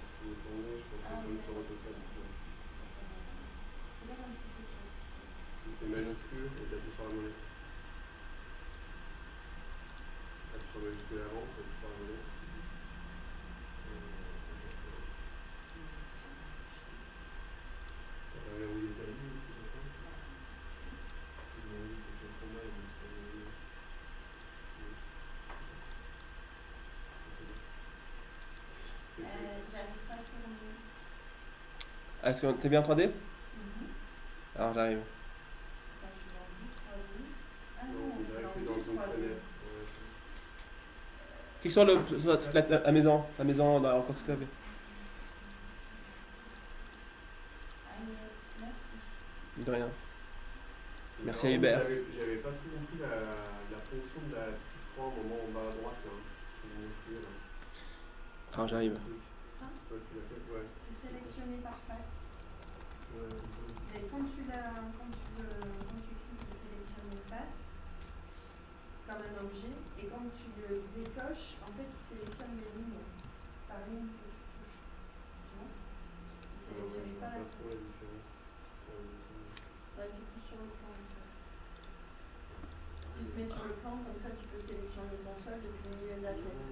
Si tu veux tourner, je pense que c'est comme sur AutoCAD. C'est là comme si c'était. Si c'est majuscule, et t'appuies sur la molette. T'appuies sur majuscule avant, t'appuies sur la molette. Ça va verrouiller ta vue, d'accord? Tu verrouilles ton combat, donc tu vas verrouiller. J'arrive pas à tourner. Est-ce que t'es bien en 3D? Mhm. Alors, j'arrive. Enfin, je suis dans le vue 3D. Ah Non, non, on je suis dirait dans que le dans vue une 3D. fenêtre. Clique sur la maison. La maison dans quand c'est clavier. Merci. De rien. Merci à Non, Hubert. J'avais pas trop compris la fonction de la petite croix au moment en bas à droite là. Que vous montriez, là. Alors, j'arrive. Ça, Toi, tu l'as fait, ouais. c'est sélectionné par face. Ouais. Et quand tu cliques, il sélectionne une face comme un objet. Et quand tu le décoches, en fait, il sélectionne les lignes par ligne que tu touches. Tu vois? Il Ouais, je sélectionne vois pas la pas trop la face. différence. Ouais, c'est plus sur le plan. En fait. Tu te mets sur le plan, comme ça, tu peux sélectionner ton sol depuis le milieu de la pièce.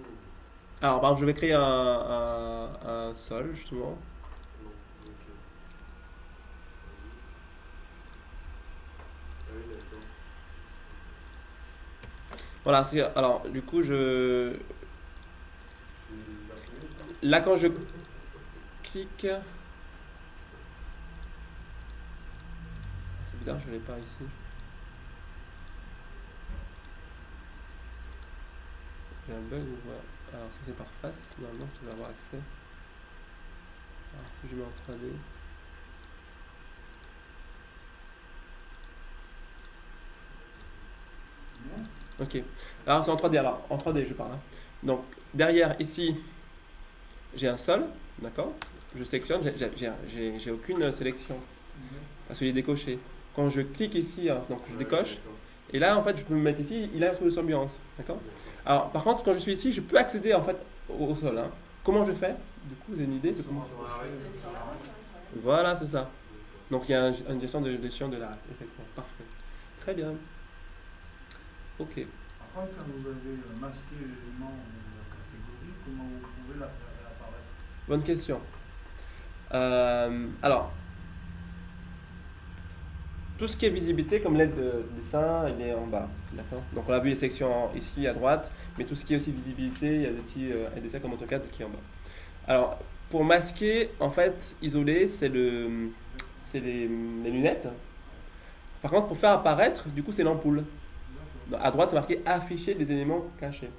Alors, par exemple, je vais créer un sol, justement. Non, ok. Ah oui, d'accord. Voilà, alors, du coup, là, quand je clique. C'est bizarre, je ne l'ai pas ici. J'ai un bug ou voilà. Alors, si c'est par face, normalement, je devrais avoir accès. Alors, si je mets en 3D. Bien. Ok. Alors, c'est en 3D. Alors, en 3D, je parle. Hein. Donc, derrière, ici, j'ai un sol. D'accord? Je sélectionne. J'ai aucune sélection. Parce qu'il est décoché. Quand je clique ici, hein, donc je décoche. Et là, en fait, je peux me mettre ici. Il a un truc de ambiance. D'accord? Alors, par contre, quand je suis ici, je peux accéder en fait au sol. Hein. Comment je fais? Du coup, vous avez une idée de comment? C'est sur la droite, sur la droite. Voilà, c'est ça. Donc, il y a une gestion de l'arête. Effectivement. Parfait. Très bien. Ok. Par contre, quand vous avez masqué l'élément de la catégorie, comment vous pouvez la faire réapparaître? Bonne question. Alors, tout ce qui est visibilité, comme l'aide de dessin, il est en bas. D'accord? Donc, on a vu les sections ici à droite, mais tout ce qui est aussi visibilité, il y a des petits dessins comme AutoCAD qui est en bas. Alors, pour masquer, en fait, isoler, c'est les lunettes. Par contre, pour faire apparaître, du coup, c'est l'ampoule. À droite, c'est marqué afficher des éléments cachés.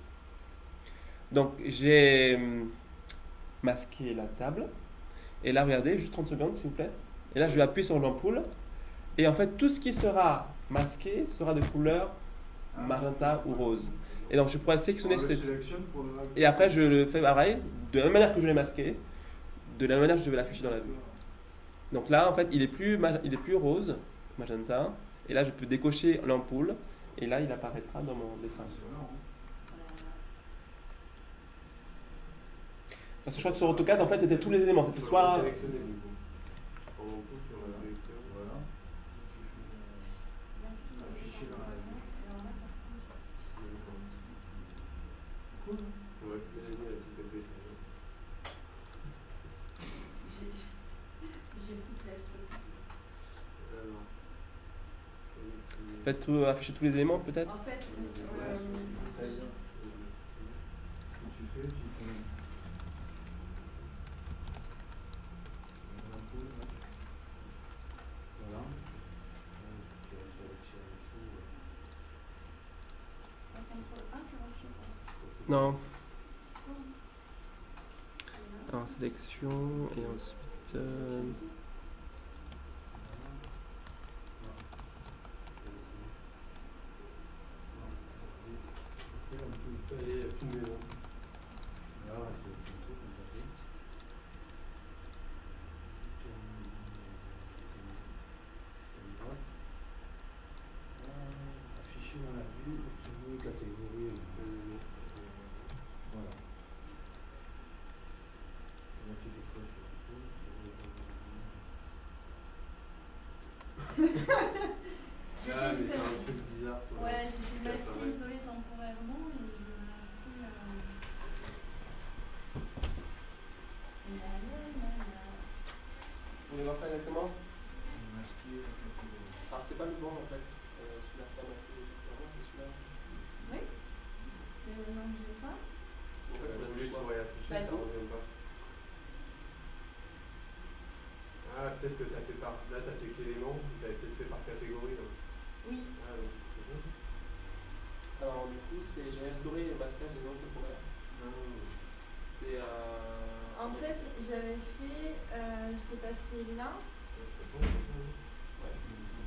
Donc, j'ai masqué la table. Et là, regardez, juste 30 secondes, s'il vous plaît. Et là, je vais appuyer sur l'ampoule. Et en fait, tout ce qui sera masqué sera de couleur magenta ou rose. Et donc, je pourrais sélectionner cette. Et après, je le fais pareil, de la même manière que je l'ai masqué, de la même manière que je vais l'afficher dans la vue. Donc là, en fait, il est plus rose, magenta. Et là, je peux décocher l'ampoule. Et là, il apparaîtra dans mon dessin. Parce que je crois que sur AutoCAD, en fait, c'était tous les éléments. C'était soit. Sélectionner, du coup. En ampoule, sur la sélection. Voilà. Afficher dans la vue. Cool. Ouais, j'ai tout fait. J'ai toute la structure. Alors, Faites tout, afficher tous les éléments, peut-être. En fait, Ce que tu fais, tu fais Non. Alors, sélection et ensuite. Allez, tout le monde. Là, c'est tout comme ça. Affiché dans la vue, obtenir catégorie. Voilà. Là, tu décoches Ah, mais t'as un truc bizarre, toi. Ouais, j'ai Ça masqué, va. isolé temporairement et je n'arrive plus à. Vous voulez voir ça exactement? Alors, c'est pas le bon en fait. Celui-là, c'est pas masqué. Vraiment, c'est celui-là. Oui. Mais maintenant que j'ai ça. En fait, T'as bougé, tu aurais affiché, Pas ça tout. revient pas. Ah, peut-être que t'as fait par. Là, t'as fait qu'élément, t'avais peut-être fait par catégorie. Donc. Oui. Ah, donc c'est bon. Alors, du coup, j'ai restauré le masquage des noms temporaires. C'était. En fait, j'avais fait. J'étais passé là. Ouais.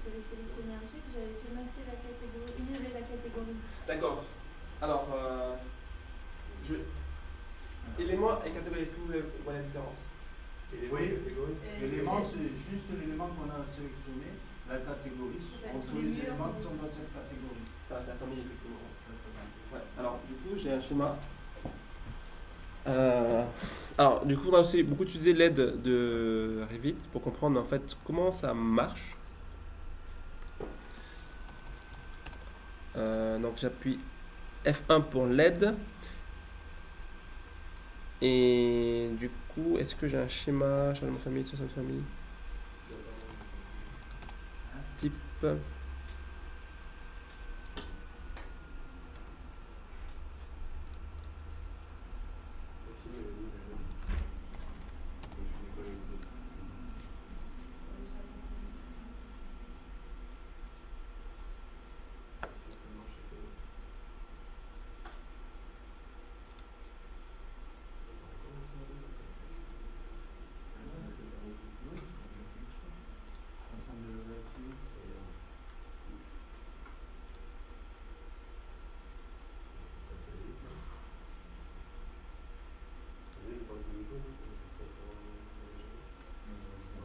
J'avais sélectionné un truc, j'avais fait masquer la catégorie, isoler la catégorie. D'accord. Alors, élément et catégorie, est-ce que vous voyez la différence? Élément, Oui. catégorie. L'élément, c'est juste l'élément qu'on a sélectionné, la catégorie. C'est Donc tous tous les les murs, éléments oui. qui tombent dans cette catégorie. Ça, c'est la famille, effectivement. Ouais. Alors, du coup, j'ai un schéma. Alors, du coup, on va aussi beaucoup utiliser l'aide de Revit pour comprendre en fait comment ça marche. Donc, j'appuie F1 pour l'aide. Et du coup, est-ce que j'ai un schéma, changement de famille, de de famille, type.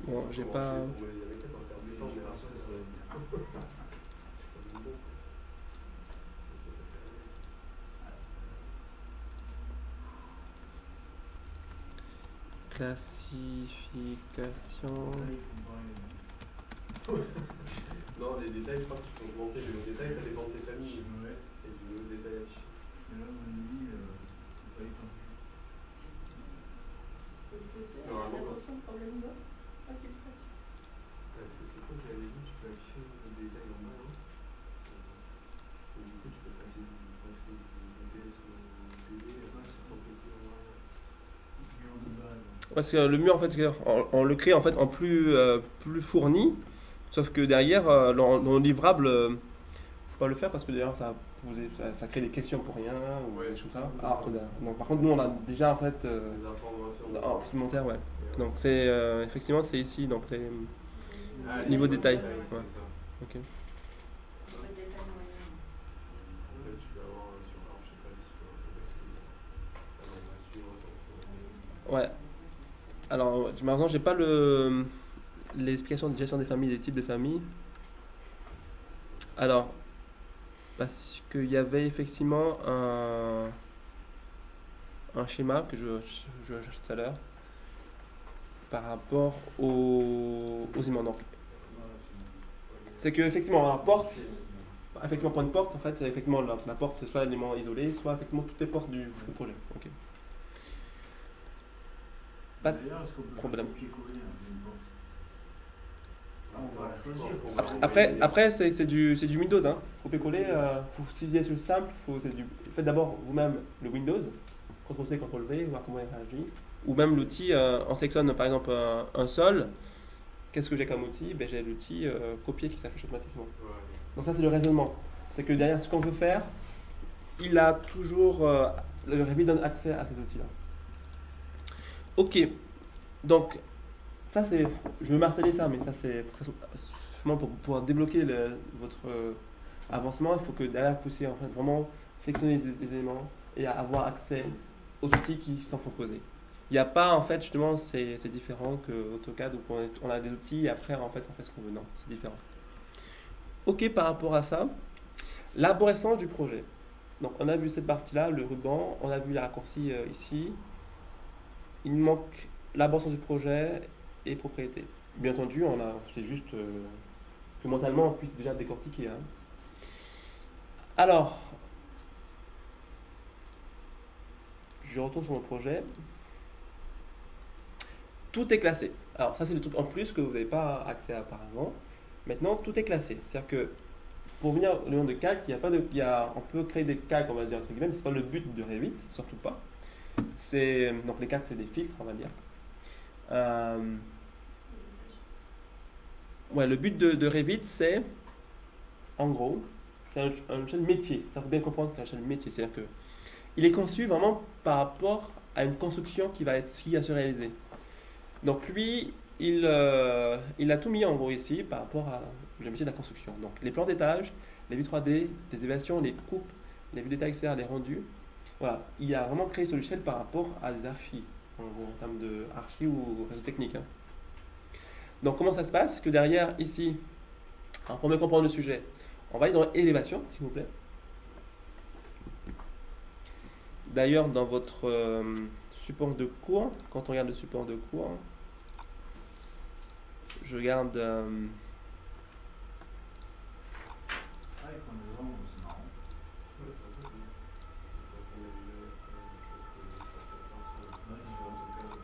Bon, j'ai pas. Classification. Non, les détails, je crois que tu peux augmenter les mots détails, ça dépend de tes familles. Ouais. Et du mot détail affiché. Et là, on dit, pas y compris. Normalement, Attention, problème d'eau. Infiltration. Est-ce que c'est quoi que j'avais dit? Tu peux afficher le détail en bas, non? Et du coup, tu peux passer du DPS au PD, sans cliquer en arrière. Parce que le mur, en fait, on le crée en fait en plus fourni, sauf que derrière, dans le livrable, faut pas le faire parce que derrière, ça crée des questions pour rien ou Ouais. des choses comme ça. Alors que donc, par contre, nous, on a déjà en fait Les informations. supplémentaire, ouais. Donc c'est effectivement c'est ici donc les. Ah, les Niveau niveaux détail, c'est ouais. ça. Ok. Le détail moyen. En fait, tu peux avoir sur. Alors, je sais pas si tu peux suivre. Ouais. Alors malheureusement j'ai pas l'explication de gestion des familles, des types de familles. Alors parce qu'il y avait effectivement un schéma que je cherche tout à l'heure par rapport aux immeubles. Donc, c'est que effectivement la porte, effectivement pour une porte en fait, c'est effectivement la porte c'est soit un élément isolé, soit effectivement toutes les portes du projet. Ok. Pas de problème. Après c'est du Windows. Hein. Copier-coller, si vous êtes sur le simple, faites d'abord vous-même le Windows, CTRL-C, CTRL-V, voir comment il réagit. Ou même l'outil, on sélectionne par exemple un sol. Qu'est-ce que j'ai comme outil? Ben, j'ai l'outil copier qui s'affiche automatiquement. Ouais. Donc ça c'est le raisonnement. C'est que derrière ce qu'on veut faire, il a toujours, le Revit donne accès à ces outils-là. Ok, donc ça c'est, je veux marteler ça, mais ça c'est, faut que ça soit, vraiment pour pouvoir débloquer votre avancement, il faut que derrière vous puissiez en fait vraiment sélectionner les éléments et avoir accès aux outils qui sont proposés. Il n'y a pas en fait justement, c'est différent que AutoCAD où on a des outils et après en fait on fait ce qu'on veut. Non, c'est différent. Ok, par rapport à ça, l'arborescence du projet. Donc on a vu cette partie-là, le ruban, on a vu les raccourcis ici. Il manque l'arborescence du projet et propriété. Bien entendu, c'est juste que mentalement on puisse déjà décortiquer. Hein. Alors, je retourne sur mon projet. Tout est classé. Alors ça c'est le truc en plus que vous n'avez pas accès à auparavant. Maintenant tout est classé. C'est-à-dire que pour venir au nom de calque, on peut créer des calques, on va dire entre guillemets, mais c'est pas le but de Revit, surtout pas. Donc les calques c'est des filtres, on va dire. Ouais, le but de Revit c'est, en gros, c'est un échelle métier. Ça faut bien comprendre que c'est un échelle métier. C'est-à-dire que il est conçu vraiment par rapport à une construction qui va se réaliser. Donc lui, il a tout mis en gros ici par rapport à le métier de la construction. Donc les plans d'étage, les vues 3D, les élévations, les coupes, les vues d'état externe, les rendus. Voilà, il a vraiment créé ce logiciel par rapport à des archis, en gros, en termes de archis ou réseau technique. Hein. Donc comment ça se passe? Que derrière ici, alors pour mieux comprendre le sujet, on va aller dans élévation, s'il vous plaît. D'ailleurs, dans votre support de cours, quand on regarde le support de cours, je garde. Ah, ils font des angles, c'est marrant. Ouais, c'est un peu bien. Ouais, ils font AutoCAD.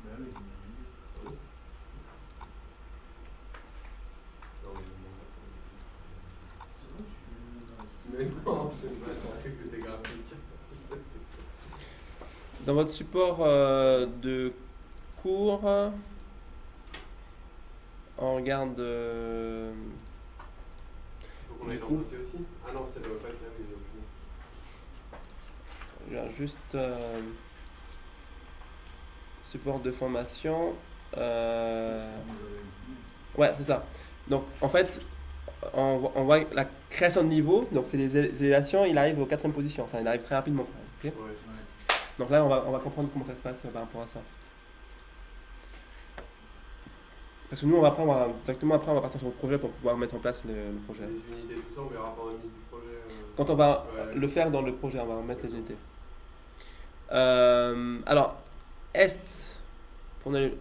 Ben oui, j'imagine. C'est bon, tu Mais non, c'est pas, je pensais que c'était graphique. Dans votre support de cours, on regarde. Faut qu'on aille dans le dossier aussi. Ah non, c'est le pack là, mais Je regarde juste support de formation. Ouais, c'est ça. Donc en fait, on voit la création de niveau. Donc c'est les élévations, il arrive aux 4e position. Enfin, il arrive très rapidement. Ok. ouais. Donc là, on va comprendre comment ça se passe par rapport à ça. Parce que nous, directement après, on va partir sur le projet pour pouvoir mettre en place le projet. Les unités, tout ça, on verra pendant la mise du projet. Quand on va Ouais. le faire dans le projet, on va mettre les unités. Alors, Est, pour les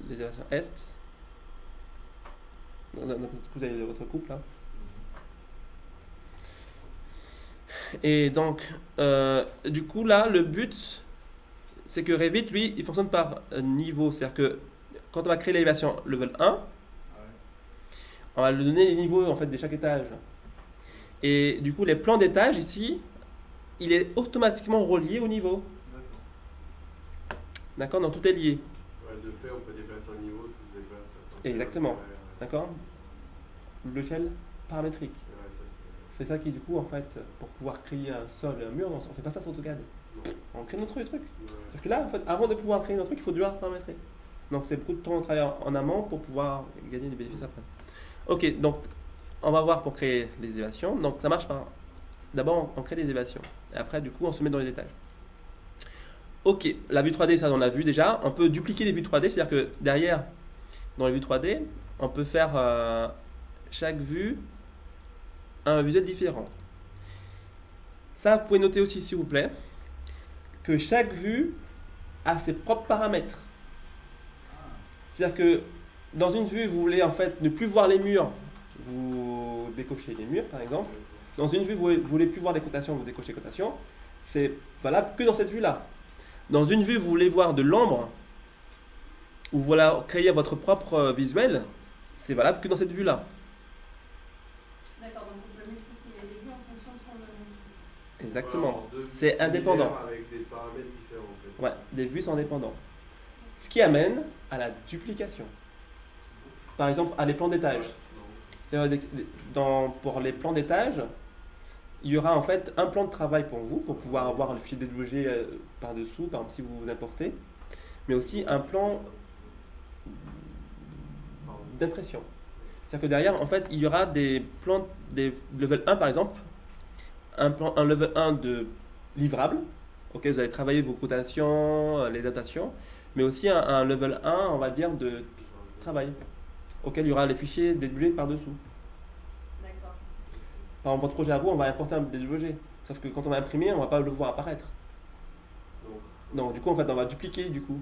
élévations Est. Vous avez votre couple là. Et donc, du coup, là, le but, c'est que Revit, lui, il fonctionne par niveau. C'est-à-dire que quand on va créer l'élévation level 1, on va lui donner les niveaux en fait, de chaque étage. Et du coup, les plans d'étage ici, il est automatiquement relié au niveau. D'accord. Donc tout est lié. Ouais, de fait, on peut déplacer un niveau, tout se déplace. Exactement. Ouais, D'accord. Logiciel paramétrique. ouais, ça, C'est ça qui, du coup, en fait, pour pouvoir créer un sol et un mur, on ne fait pas ça sur AutoCAD. Non. On crée notre truc. Ouais. Sauf que là, en fait, avant de pouvoir créer notre truc, il faut déjà paramétrer. Donc c'est beaucoup de temps de travail en amont pour pouvoir gagner des bénéfices après. Ok, donc on va voir pour créer les élévations. Donc ça marche par. D'abord, on crée des élévations. Et après, du coup, on se met dans les étages. Ok, la vue 3D, ça on l'a vu déjà. On peut dupliquer les vues 3D, c'est-à-dire que derrière, dans les vues 3D, on peut faire chaque vue un visuel différent. Ça, vous pouvez noter aussi, s'il vous plaît, que chaque vue a ses propres paramètres. C'est-à-dire que dans une vue, vous voulez en fait ne plus voir les murs, vous décochez les murs par exemple. Dans une vue, vous voulez plus voir les cotations, vous décochez les cotations. C'est valable que dans cette vue-là. Dans une vue, vous voulez voir de l'ombre, ou voilà, créer votre propre visuel, c'est valable que dans cette vue-là. D'accord, donc on peut multiplier les vues en fonction de son. Exactement. Ouais, alors, C'est indépendant. Avec des paramètres différents en fait. Ouais, des vues sont indépendants. Ce qui amène à la duplication. Par exemple, à les plans d'étage. Ouais, non. C'est-à-dire, pour les plans d'étage, il y aura en fait un plan de travail pour vous, pour pouvoir avoir le fichier débougé par-dessous, par exemple si vous importez, mais aussi un plan d'impression. C'est-à-dire que derrière, en fait, il y aura des plans, des level 1 par exemple, un level 1 de livrable, ok, vous allez travailler vos cotations, les datations, mais aussi un level 1, on va dire, de travail, auquel il y aura les fichiers débougés par-dessous. D'accord. Par exemple, votre projet à vous, on va importer un débougé, sauf que quand on va imprimer, on ne va pas le voir apparaître. Donc du coup, en fait, on va dupliquer du coup.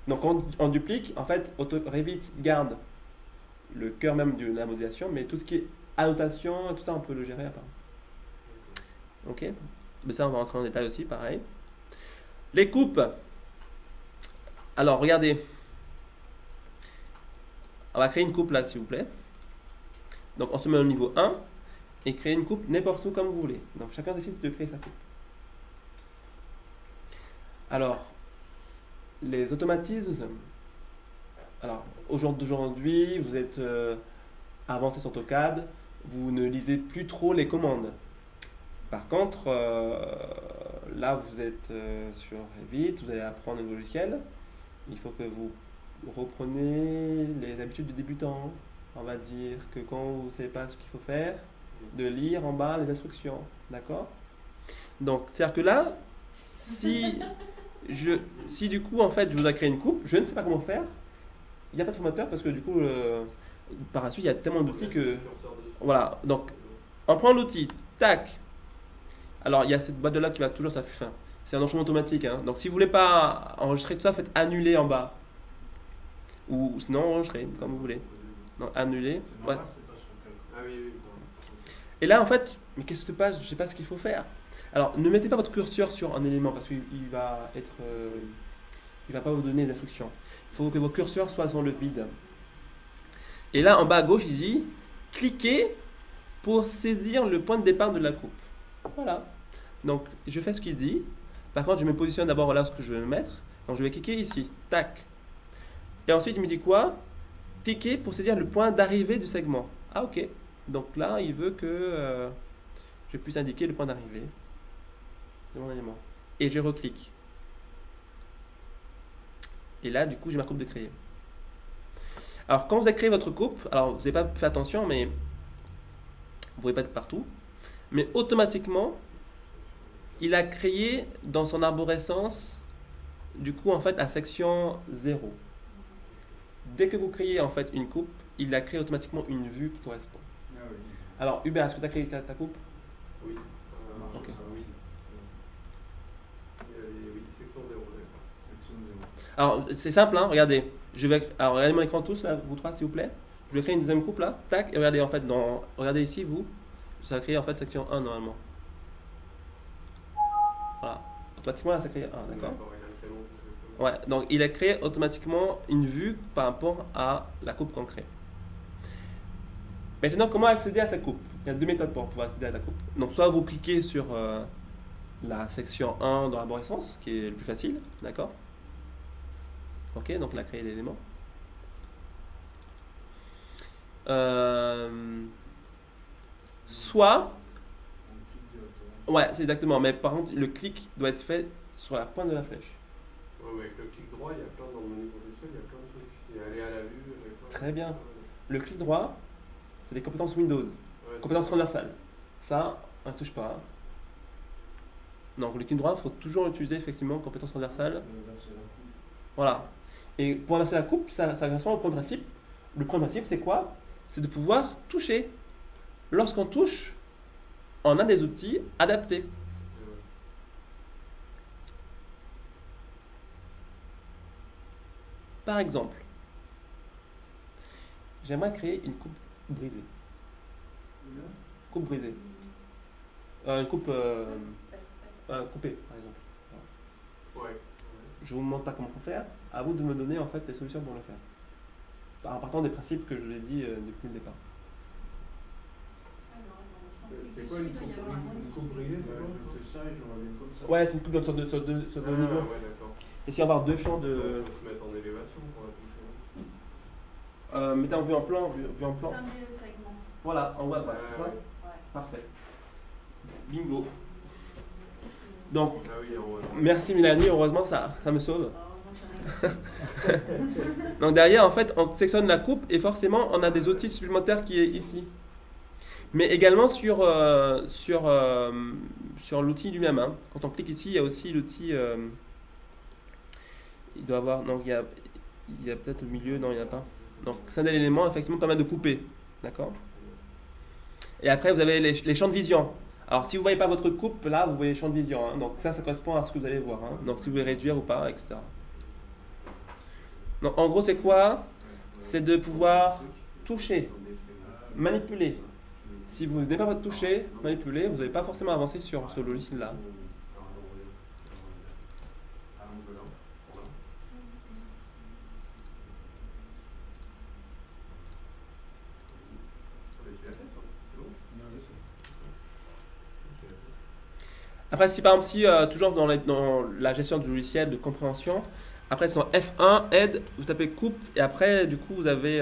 Donc on duplique, en fait, Revit garde le cœur même de la modélisation, mais tout ce qui est annotation, tout ça, on peut le gérer à part. Ok. Mais ça, on va rentrer en détail aussi, pareil. Les coupes. Alors, regardez. On va créer une coupe là, s'il vous plaît. Donc, on se met au niveau 1 et créer une coupe n'importe où comme vous voulez. Donc, chacun décide de créer sa coupe. Alors, les automatismes. Alors, aujourd'hui, vous êtes avancé sur AutoCAD, vous ne lisez plus trop les commandes. Par contre, là, vous êtes sur Revit, vous allez apprendre un logiciel. Il faut que vous reprenez les habitudes du débutant. On va dire que quand vous ne savez pas ce qu'il faut faire, de lire en bas les instructions. D'accord? Donc, c'est-à-dire que là, si du coup, en fait, je vous ai créé une coupe, je ne sais pas comment faire, il n'y a pas de formateur parce que du coup, par la suite, il y a tellement d'outils que... Voilà, donc, on prend l'outil, tac. Alors, il y a cette boîte de là qui va toujours s'afficher. C'est un enregistrement automatique. Hein. Donc, si vous ne voulez pas enregistrer tout ça, faites annuler en bas. Ou sinon, enregistrer, comme vous voulez. Non, annuler. Ouais. Ah oui, oui. Et là, en fait, mais qu'est-ce qui se passe? Je ne sais pas ce qu'il faut faire. Alors, ne mettez pas votre curseur sur un élément parce qu'il va être... il va pas vous donner les instructions. Il faut que vos curseurs soient dans le vide. Et là, en bas à gauche, il dit cliquez pour saisir le point de départ de la coupe. Voilà. Donc, je fais ce qu'il dit. Par contre, je me positionne d'abord là où je veux me mettre. Donc, je vais cliquer ici. Tac. Et ensuite, il me dit quoi? Cliquez pour saisir le point d'arrivée du segment. Ah, ok. Donc là, il veut que je puisse indiquer le point d'arrivée de mon élément. Et je reclique. Et là, du coup, j'ai ma coupe de créer. Alors, quand vous avez créé votre coupe, alors vous n'avez pas fait attention, mais vous ne pouvez pas être partout. Mais automatiquement, il a créé dans son arborescence, du coup, en fait, la section 0. Dès que vous créez, en fait, une coupe, il a créé automatiquement une vue qui correspond. Ah oui. Alors, Hubert, est-ce que tu as créé ta coupe? Oui. Ok. Oui. Oui, section 0, d'accord. Section 0. Alors, c'est simple, hein, regardez. Alors, regardez mon écran tous, là, vous trois, s'il vous plaît. Je vais créer une deuxième coupe, là. Tac, et regardez, en fait, regardez ici, vous. Ça va créer, en fait, section 1, normalement. Voilà. Automatiquement, là, ça crée 1, d'accord? Il a un prénom. Ouais, donc il a créé automatiquement une vue par rapport à la coupe qu'on crée. Maintenant, comment accéder à cette coupe? Il y a deux méthodes pour pouvoir accéder à la coupe. Donc, soit vous cliquez sur la section 1 dans l'arborescence, qui est le plus facile, d'accord? Ok, donc là, créer l'élément. Soit, On clique directement. ouais, c'est exactement, mais par contre, le clic doit être fait sur la pointe de la flèche. Ouais, avec le clic droit, il y a plein dans le menu contextuel, il y a plein de trucs. Il y a aller à la vue. Avec plein de Très bien. trucs. Le clic droit, c'est des compétences Windows. Ouais, Compétences c'est- transversales. Ça, on ne touche pas. Donc, le clic droit, il faut toujours utiliser effectivement compétences transversales. Verser la coupe. Voilà. Et pour inverser la coupe, ça correspond au premier principe. Le premier principe, c'est quoi? C'est de pouvoir toucher. Lorsqu'on touche, on a des outils adaptés. Par exemple, j'aimerais créer une coupe brisée. Coupe brisée. Une coupe coupée, par exemple. Ouais. Je ne vous montre pas comment faire. À vous de me donner en fait les solutions pour le faire. En partant des principes que je vous ai dit depuis le départ. Alors, attends, si on clique C'est dessus, quoi une il doit y avoir un coupe brisée? modifier. Je fais ça et j'aurais bien comme ça. Ouais, c'est une coupe sur deux Ah, niveaux. ouais, d'accord. Et si on va avoir deux champs On de. peut se mettre en élévation pour la toucher. Mettez en vue en plan, vue en plan. Scinder le segment. Voilà, en haut à droite, c'est ça? Ouais. Ouais. Parfait. Bingo. Donc, Ah oui, en haut. merci Mélanie, heureusement ça me sauve. Heureusement qu'il y en a. Donc derrière, en fait, on sélectionne la coupe et forcément, on a des outils supplémentaires qui est ici. Mais également sur l'outil lui-même. Hein. Quand on clique ici, il y a aussi l'outil. Il doit avoir. Non, il y a peut-être au milieu. Non, il n'y en a pas. Donc, c'est un élément effectivement permet de couper. D'accord? Et après, vous avez les champs de vision. Alors, si vous ne voyez pas votre coupe, là, vous voyez les champs de vision. Hein. Donc, ça correspond à ce que vous allez voir. Hein. Donc, si vous voulez réduire ou pas, etc. Donc, en gros, c'est quoi? C'est de pouvoir toucher, manipuler. Si vous n'avez pas touché, manipuler, vous n'allez pas forcément avancer sur ce logiciel-là. Après, si par exemple, toujours dans la gestion du logiciel de compréhension, après c'est en F1, aide, vous tapez coupe, et après, du coup, vous avez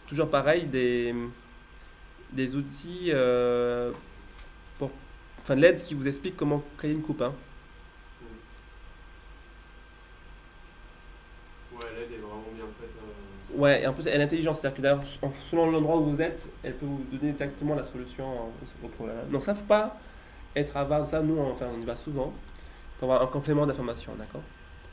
toujours pareil des outils enfin l'aide qui vous explique comment créer une coupe. Hein. Ouais, l'aide est vraiment bien faite. Ouais, et en plus elle est intelligente, c'est-à-dire que d'ailleurs, selon l'endroit où vous êtes, elle peut vous donner exactement la solution au problème. Donc ça, faut pas être avare de ça. Nous, on y va souvent pour avoir un complément d'information, d'accord.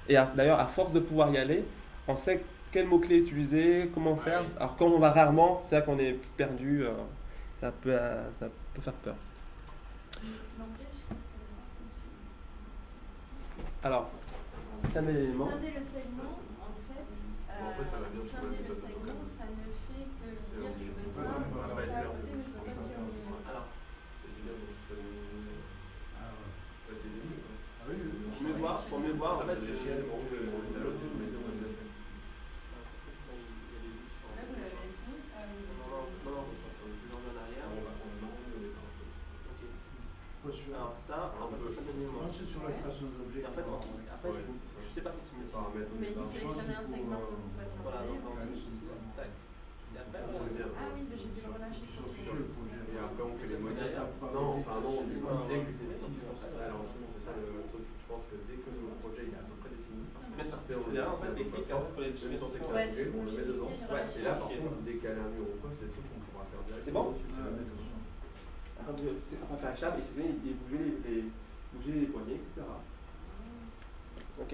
Et d'ailleurs, à force de pouvoir y aller, on sait quel mot-clé utiliser, comment faire. Ouais. Alors quand on va rarement, c'est là qu'on est perdu, ça peut faire peur. Alors, c'est un élément. Scinder le segment, en fait, Bon, après, ça va bien, scinder je le vois, segment, ça ne fait que C'est dire un je veux peu- ça, Ouais, et ouais, ça ouais, à ouais, côté, mais je veux pas ce qu'il y a au milieu. Alors, Et c'est bien, donc ça nous. Ah ouais. Bah, c'est des nuls, quoi. Ah oui, oui, oui. pour mieux voir, en fait, Ça fait chier, bon, je vais la l'autre, je vais dire, on les a fait. Là, vous l'avez fait. Ah oui, Non, non, je pense qu'on est plus dans en arrière. On va les faire un peu. Ok. Pas sûr. Alors ça, en fait, c'est un élément. Non, c'est sur la création d'objets. Et en fait, après, je sais pas si c'est mieux. Paramètres, Vous m'avez dit ça. sélectionner un segment, donc vous passez Voilà, un donc délai. on clique ici, tac. Et après, Ça, on on est bien. Ah oui, mais j'ai dû le relâcher. Sur le projet. Et après, on fait les modifs. Non, Non, enfin, non, c'est c'est pas- dès que c'est défini. Alors, justement, c'est ça le truc. Je pense que dès que le projet il est à peu près défini, Mais ça, tu sais, on en fait, est les clics, après, il faut les je mets censé que c'est Ouais, un projet, on le met dedans. j'ai Ouais, relâché. et là, par Ok. contre, dès qu'elle a un mur ou quoi, c'est le truc qu'on pourra faire direct. C'est bon Ah, Après, faire la charge, et bouger les poignets, etc. Ok.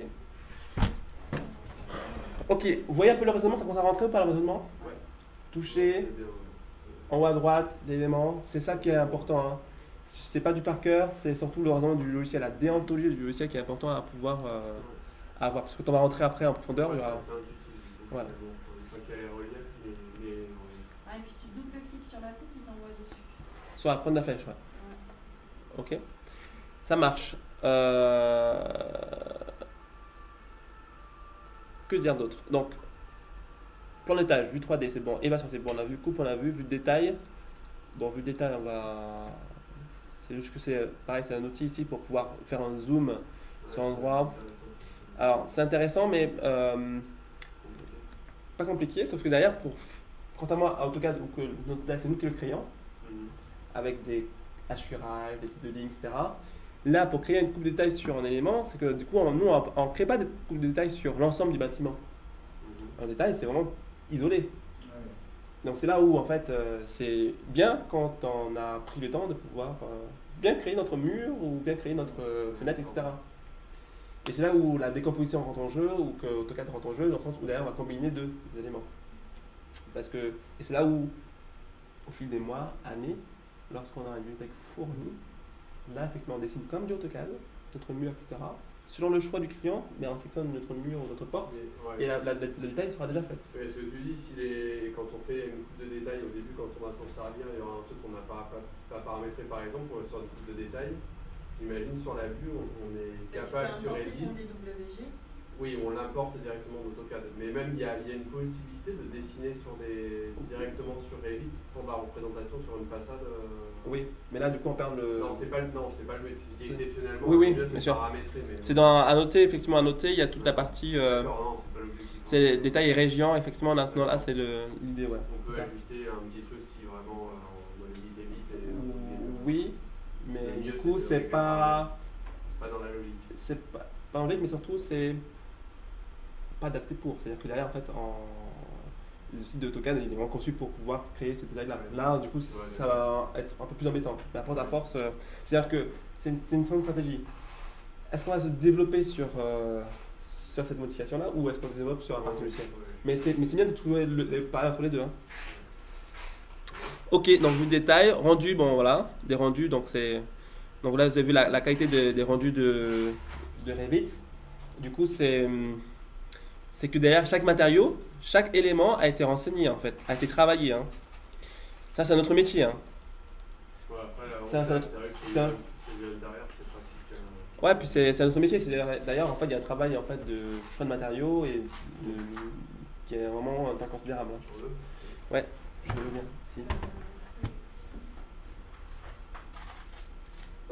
Ok, vous voyez un peu le raisonnement, ça commence à rentrer ou pas le raisonnement? Ouais. Toucher, C'est bien, en haut à droite, l'élément, c'est ça qui est important. Hein. C'est pas du par cœur, c'est surtout le raisonnement du logiciel, la déontologie du logiciel qui est important à pouvoir avoir. Parce que on va rentrer après en profondeur. Ouais, il y aura- c'est intuitif. Voilà. Une fois qu'il y a les reliefs, les. Ah, et puis tu double-cliques sur la coupe, il t'envoie dessus. Sur la pointe de la flèche, ouais. Ouais. Ok. Ça marche. Que dire d'autre? Donc, plan d'étage, vue 3D, c'est bon. Évasion, c'est bon. On a vu coupe, on a vu vue de détail. Bon, vue de détail, on va. C'est juste que c'est pareil, c'est un outil ici pour pouvoir faire un zoom sur un endroit. Alors, c'est intéressant, mais pas compliqué. Sauf que derrière, contrairement à AutoCAD, où que notre détail, c'est nous qui le créons, avec des hachurages, des types de lignes, etc. Là, pour créer une coupe de détail sur un élément, c'est que du coup, nous, on ne crée pas de coupe de détail sur l'ensemble du bâtiment. Un détail, c'est vraiment isolé. Donc c'est là où, en fait, c'est bien quand on a pris le temps de pouvoir bien créer notre mur ou bien créer notre fenêtre, etc. Et c'est là où la décomposition rentre en jeu, ou que AutoCAD rentre en jeu, dans le sens où derrière, on va combiner deux éléments. Et c'est là où, au fil des mois, années, lorsqu'on a une bibliothèque fournie, là, effectivement, on dessine comme du AutoCAD, notre mur, etc. Selon le choix du client, mais on sélectionne notre mur ou notre porte, et le détail sera déjà fait. Ce que tu dis, quand on fait une coupe de détail au début, quand on va s'en servir, il y aura un truc qu'on n'a pas paramétré par exemple, on va sur une coupe de détail. J'imagine sur la vue, on est capable sur Edit. DWG. Oui, on l'importe directement d'AutoCAD. Mais même, il y a une possibilité de dessiner directement sur Revit pour la représentation sur une façade. Oui, mais là, du coup, on perd le. Non, c'est pas le but. Je dis exceptionnellement. Oui, déjà, bien c'est sûr. paramétré. Mais C'est à noter, effectivement, à noter, il y a toute la partie. D'accord, non, c'est pas l'objectif. C'est les détails et régions, effectivement, là c'est l'idée, ouais. On peut C'est ça. ajuster un petit truc si vraiment oui, mais Le du mieux, coup, c'est de c'est régler pas. C'est pas dans la logique. C'est pas en ligne, mais surtout, c'est pas adapté pour. C'est-à-dire que derrière, en fait, le site de AutoCAD, il est vraiment conçu pour pouvoir créer ces détails-là. Ouais. Là, du coup, Ouais, ça va être un peu plus embêtant. Mais à force, c'est-à-dire que c'est une sorte de stratégie. Est-ce qu'on va se développer sur cette modification-là ou est-ce qu'on se développe sur la partie logicielle? Mais c'est bien de trouver le parallèle entre les deux. Hein. Ok, donc vue de détail, rendu, bon voilà, des rendus, donc c'est. Donc là, vous avez vu la qualité des rendus de Revit. Du coup, c'est que derrière chaque matériau, chaque élément a été renseigné en fait, a été travaillé. Hein. Ça, c'est notre métier. Hein. Ouais, après, là, C'est un- c'est vrai que c'est un- c'est bien derrière, c'est pratique. Ouais, puis c'est notre métier. D'ailleurs, en fait, il y a un travail en fait, de choix de matériaux et qui est vraiment inconsidérable. Hein. Sur le. Ouais, je veux bien. Si.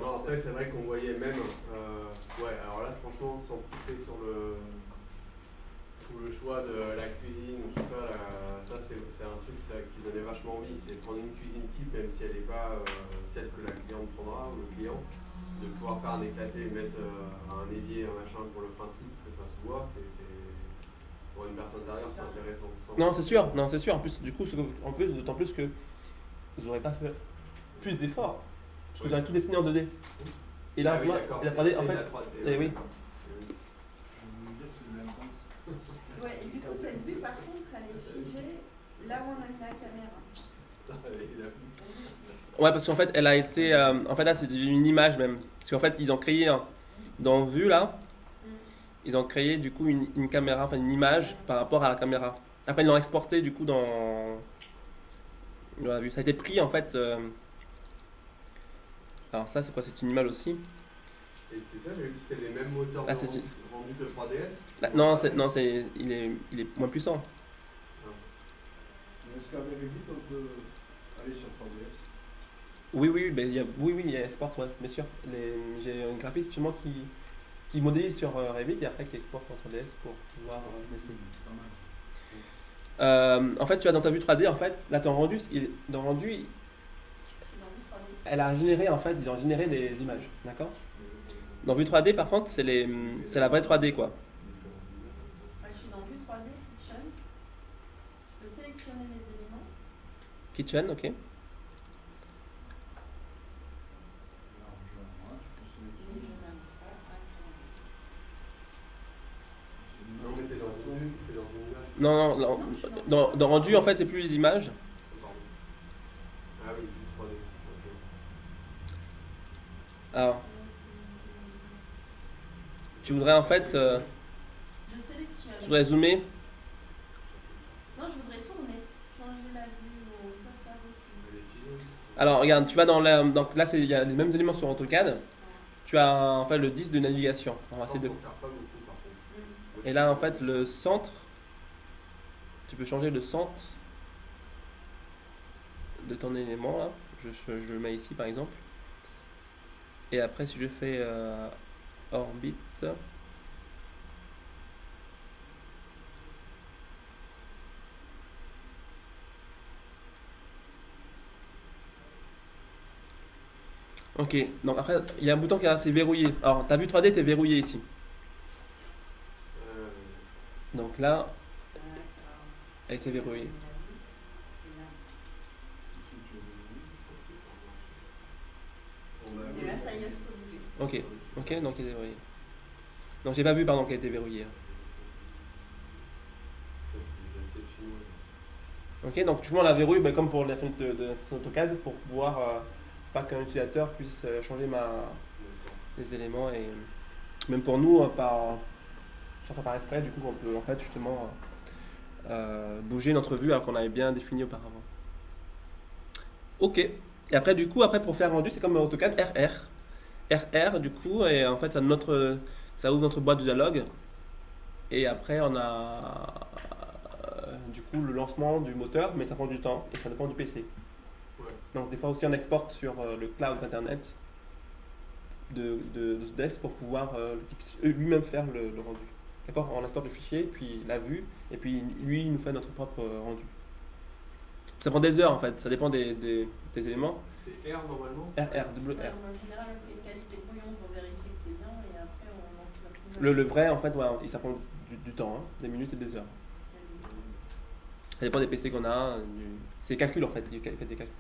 Non, après, c'est vrai qu'on voyait même. Ouais, alors là, franchement, sans pousser sur le choix de la cuisine, tout ça, ça c'est un truc qui donnait vachement envie. C'est prendre une cuisine type, même si elle n'est pas celle que la cliente prendra ou le client, de pouvoir faire un éclaté, mettre un évier, un machin pour le principe, que ça se voit. Pour une personne derrière, c'est intéressant. Non, c'est sûr. Non, c'est sûr. En plus, du coup, d'autant plus que vous n'aurez pas fait plus d'efforts. Parce que vous aurez tout dessiné en 2D. Et là, Ah oui, d'accord. la 3D, en C'est fait. la 3D, Eh oui. d'accord. Ouais, et du coup, cette vue, par contre, elle est figée là où on a mis la caméra. Ouais, parce qu'en fait, elle a été. En fait, là, c'est une image même. Parce qu'en fait, ils ont créé dans Vue, là, ils ont créé du coup une caméra, enfin une image par rapport à la caméra. Après, ils l'ont exporté du coup dans la Vue. Ça a été pris en fait. Alors, ça, c'est quoi? C'est une image aussi. Et c'est ça, j'ai vu que c'était les mêmes moteurs Ah, de c'est- rendu que 3DS. Là, non, il est moins puissant. Est-ce qu'avec Revit, on peut aller sur 3DS? Oui, ben, il y a Export, ouais, bien sûr. J'ai un graphiste justement qui modélise sur Revit et après qui exporte en 3DS pour pouvoir dessiner. C'est pas mal. En fait, tu as dans ta vue 3D, en fait, là, ton rendu, dans le rendu, Je suis dans vue 3D. elle a généré, en fait, ils ont généré des images, d'accord? Dans vue 3D, par contre, c'est la vraie 3D, quoi. Je suis dans vue 3D, Kitchen. Je peux sélectionner mes éléments. Kitchen, ok. Et je n'aime pas à Non, mais t'es dans une image. Non, dans rendu, en fait, c'est plus les images. Pardon. Ah oui, vue 3D. Ok. Alors, tu voudrais, en fait, Je sélectionne. tu voudrais zoomer. Non, je voudrais tourner. Changer la vue. Ça, c'est pas possible. Elle est filée. Alors, regarde, tu vas donc là, il y a les mêmes éléments sur AutoCAD. Tu as, en fait, le disque de navigation. On va essayer de... Ça sert pas beaucoup par contre. Et là, en fait, le centre, tu peux changer le centre de ton élément, là. Je le mets ici, par exemple. Et après, si je fais orbite, ok, donc après, il y a un bouton qui est assez verrouillé. Alors, ta vue 3D était verrouillée ici. Donc là, elle était verrouillée. Et là, ça y est, je peux bouger. Ok, donc elle est verrouillée. Donc j'ai pas vu, pardon, qu'elle était verrouillée. Ok, donc tu vois la verrouille, ben, comme pour la fenêtre de AutoCAD, pour pouvoir pas qu'un utilisateur puisse changer les éléments et même pour nous, par exprès, du coup, on peut en fait justement bouger notre vue alors qu'on avait bien défini auparavant. Ok, et après du coup, pour faire rendu, c'est comme AutoCAD RR. RR du coup, et en fait ça ouvre notre boîte de dialogue et après on a du coup le lancement du moteur, mais ça prend du temps et ça dépend du PC. Ouais. Donc des fois aussi on exporte sur le cloud internet de Autodesk pour pouvoir lui-même faire le rendu. D'accord, on exporte le fichier, puis la vue, et puis lui il nous fait notre propre rendu. Ça prend des heures en fait, ça dépend des éléments. C'est R normalement. R, double Ouais, R. en général, on fait une qualité brouillon pour vérifier que c'est bien et après on lance la première. Le vrai, en fait, ouais, ça prend du temps, hein, des minutes et des heures. Ça dépend des PC qu'on a. C'est des calculs en fait, il fait des calculs.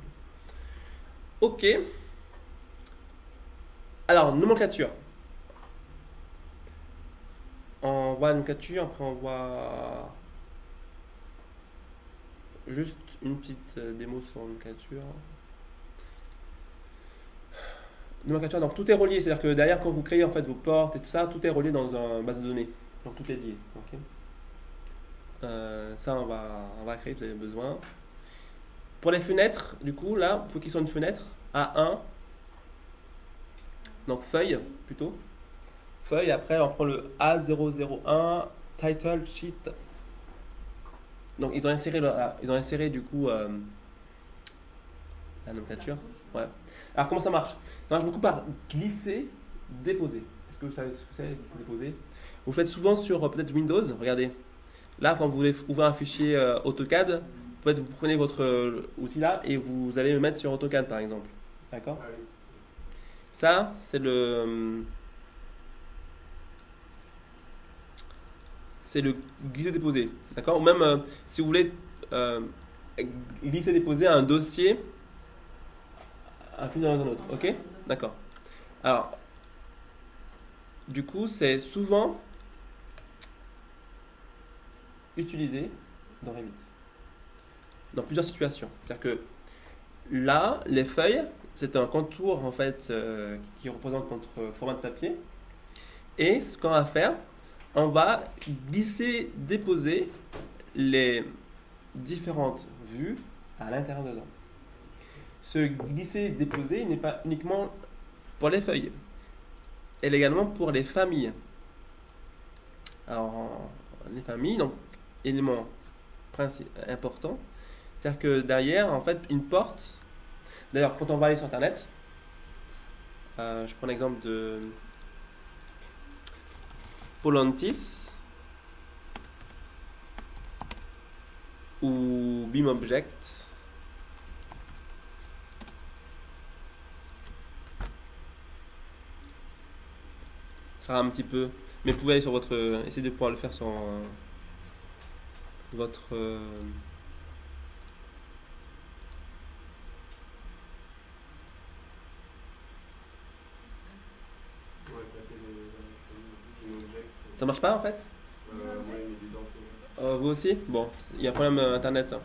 Ok. Alors, nomenclature. On voit la nomenclature, après on voit juste une petite démo sur la nomenclature. Nomenclature, donc tout est relié, c'est-à-dire que derrière, quand vous créez en fait vos portes et tout ça, tout est relié dans une base de données. Donc tout est lié. Ok. Ça, on va créer, vous avez besoin. Pour les fenêtres, du coup, là, il faut qu'ils soient une fenêtre A1. Donc feuille, plutôt. Feuille, après, on prend le A001 title sheet. Donc ils ont inséré du coup la nomenclature. Ouais. Alors comment ça marche? Ça marche beaucoup par glisser, déposer. Est-ce que vous savez ce que c'est, glisser, déposer? Vous faites souvent sur peut-être Windows. Regardez. Là, quand vous voulez ouvrir un fichier AutoCAD, peut-être vous prenez votre outil là et vous allez le mettre sur AutoCAD par exemple. D'accord? Ah oui. Ça, c'est le glisser-déposer. D'accord? Ou même si vous voulez glisser-déposer un dossier un fil dans un autre. Ok? D'accord. Alors, du coup, c'est souvent utilisé dans Revit. Dans plusieurs situations. C'est-à-dire que là, les feuilles, c'est un contour en fait qui représente notre format de papier. Et ce qu'on va faire, on va glisser, déposer les différentes vues à l'intérieur dedans. Ce glisser, déposer n'est pas uniquement pour les feuilles, elle est également pour les familles. Alors, les familles, donc, élément important, c'est-à-dire que derrière, en fait, une porte. D'ailleurs, quand on va aller sur Internet, je prends l'exemple de Polantis ou BeamObject. Ça sera un petit peu, mais vous pouvez aller sur votre, essayer de pouvoir le faire sur votre ça marche pas en fait? Ouais, mais du temps. Vous aussi? Bon, il y a un problème internet. Hein.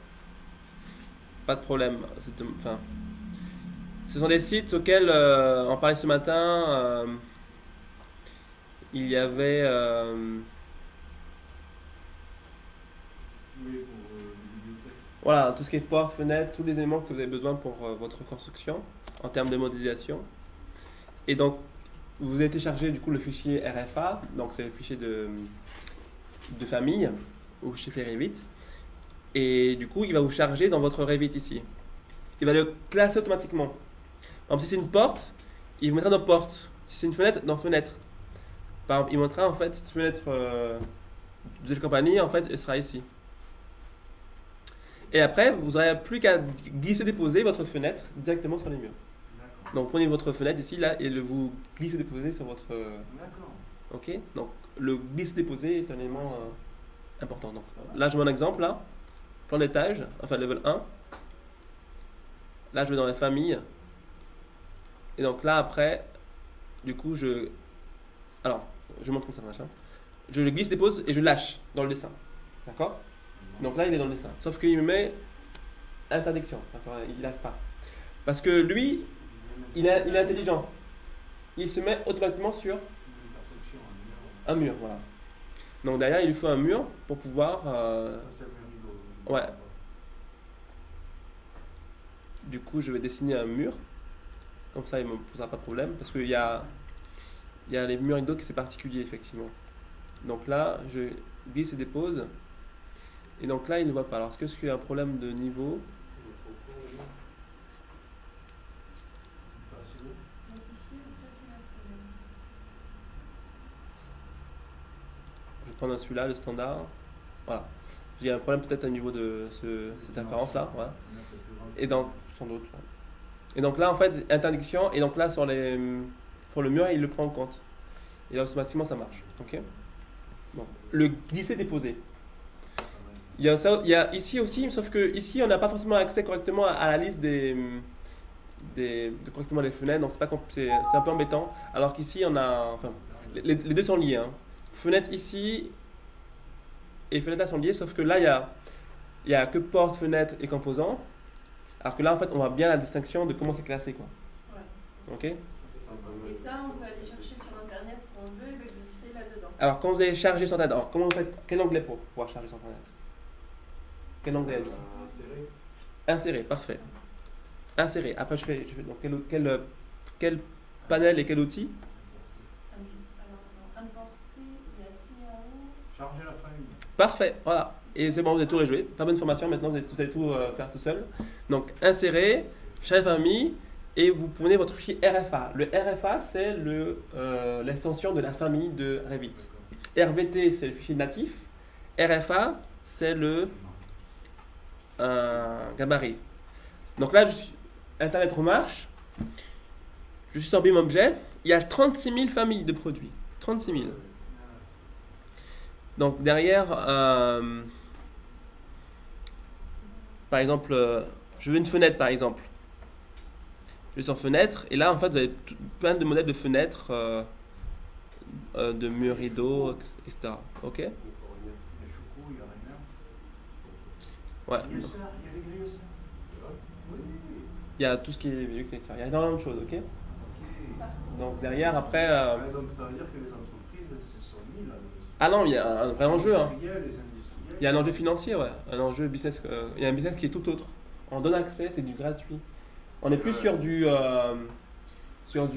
Pas de problème. Enfin, ce sont des sites auxquels on parlait ce matin. Il y avait. Oui, pour les bibliothèques. Voilà, tout ce qui est porte, fenêtre, tous les éléments que vous avez besoin pour votre construction en termes de modélisation. Et donc, vous avez téléchargé du coup le fichier RFA, donc c'est le fichier de famille ou chez Revit. Et du coup, il va vous charger dans votre Revit ici. Il va le classer automatiquement. Par exemple, si c'est une porte, il vous mettra dans porte. Si c'est une fenêtre, dans fenêtre. Par exemple, il montrera en fait cette fenêtre de cette compagnie, en fait, elle sera ici. Et après, vous n'aurez plus qu'à glisser-déposer votre fenêtre directement sur les murs. Donc prenez votre fenêtre ici, là, et vous glissez-déposer sur votre... D'accord. Ok? Donc le glisse-déposer est un élément important. Donc là, je mets un exemple, là. Plan d'étage, enfin level 1. Là, je vais dans les familles. Et donc là, après, du coup, alors, je montre comme ça, machin. Je le glisse-dépose et je lâche dans le dessin. D'accord? Donc là, il est dans le dessin. Sauf qu'il me met interdiction. Il ne lâche pas. Parce que lui, il est intelligent. Il se met automatiquement sur un mur. Voilà. Donc derrière, il lui faut un mur pour pouvoir... ouais. Du coup, je vais dessiner un mur. Comme ça, il ne me posera pas de problème. Parce qu'il y a les murs avec d'autres qui c'est particulier, effectivement. Donc là, je glisse et dépose. Et donc là, il ne voit pas. Alors, est-ce qu'il y a un problème de niveau? Je vais prendre celui-là, le standard. Voilà. Il y a un problème peut-être au niveau de cette inférence-là. Ouais. Et donc, sans doute. Ouais. Et donc là, en fait, interdiction. Et donc là, pour le mur, il le prend en compte. Et là, automatiquement, ça marche. Ok. Bon. Le glisser-déposer. Il y a ici aussi, sauf que ici, on n'a pas forcément accès correctement à la liste correctement les fenêtres, donc c'est un peu embêtant. Alors qu'ici, on a, enfin, les deux sont liés. Hein. Fenêtre ici et fenêtre là sont liées, sauf que là, il y a que porte, fenêtre et composants. Alors que là, en fait, on voit bien la distinction de comment c'est classé, quoi. Ouais. Ok. Et ça, on peut aller chercher sur internet ce qu'on veut et le glisser là-dedans. Alors, quand vous allez charger sur internet, alors comment vous faites, quel onglet pour pouvoir charger sur internet? Quel onglet? Insérer, parfait. Insérer. Après, je fais donc quel panel et quel outil? Alors, importer, il y a C en haut. Charger la famille. Parfait, voilà. Et c'est bon, vous avez tout réjoué. Pas bonne formation, maintenant vous allez tout faire tout seul. Donc, insérer, charger famille, et vous prenez votre fichier RFA. Le RFA, c'est l'extension de la famille de Revit. RVT, c'est le fichier natif. RFA, c'est le gabarit. Donc là, Internet remarche. Je suis sur BIM Objet. Il y a 36 000 familles de produits. 36 000. Donc derrière, par exemple, je veux une fenêtre par exemple. Je vais sur fenêtre et là en fait vous avez plein de modèles de fenêtres, de murs rideaux, etc. Ok. Les choucous, il y a rien. Ouais. Il y a ça, il y a les grilles aussi. Oui. Il y a tout ce qui est Velux, etc. Il y a énormément de choses, ok. Ok. Donc derrière après, Ouais, donc ça veut dire que les entreprises, elles se sont mis là. ah non, il y a un vrai enjeu. Hein. Les industriels. Il y a un enjeu financier, ouais. Un enjeu business. Il y a un business qui est tout autre. On donne accès, c'est du gratuit. On n'est plus sur du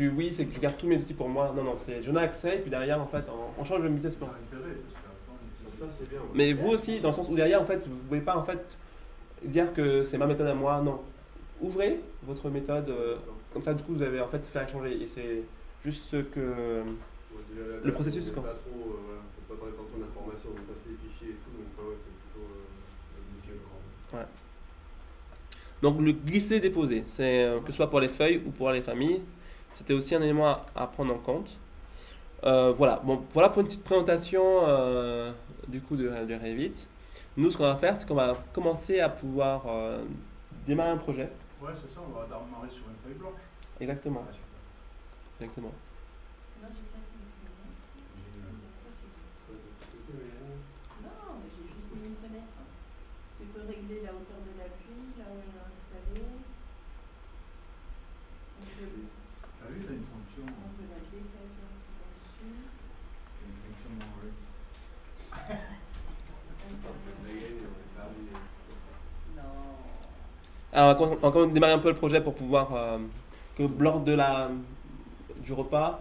oui, c'est que je garde tous mes outils pour moi. Non, c'est je donne accès et puis derrière, en fait, on change le business plan. Intérêt, parce qu'à la fin, on utilise Ça, c'est bien. Mais vous aussi, dans le sens où derrière, en fait, vous ne pouvez pas en fait dire que c'est ma méthode à moi. Non. Ouvrez votre méthode. Comme ça, du coup, vous avez en fait fait échanger. Et c'est juste ce que. Le processus, quoi. Pas trop, voilà, faut pas faire attention à l'information, donc passer les fichiers et tout, donc ouais, c'est plutôt nickel. Ouais. Donc le glisser-déposer, c'est que ce soit pour les feuilles ou pour les familles, c'était aussi un élément à prendre en compte. Voilà, bon, voilà pour une petite présentation du coup de Revit. Nous, ce qu'on va faire, c'est qu'on va commencer à pouvoir démarrer un projet. Ouais, c'est ça, on va démarrer sur une feuille blanche. Exactement. Ah, super. Exactement. Non, j'ai pas essayé de faire. Non, mais j'ai juste mis une fenêtre. Tu peux régler la hauteur de l'appui, là où il est installé. Ah oui, t'as une fonction. On peut la déplacer un petit peu dessus. Une fonction manger. Non. Alors, on va démarrer un peu le projet pour pouvoir que lors du repas,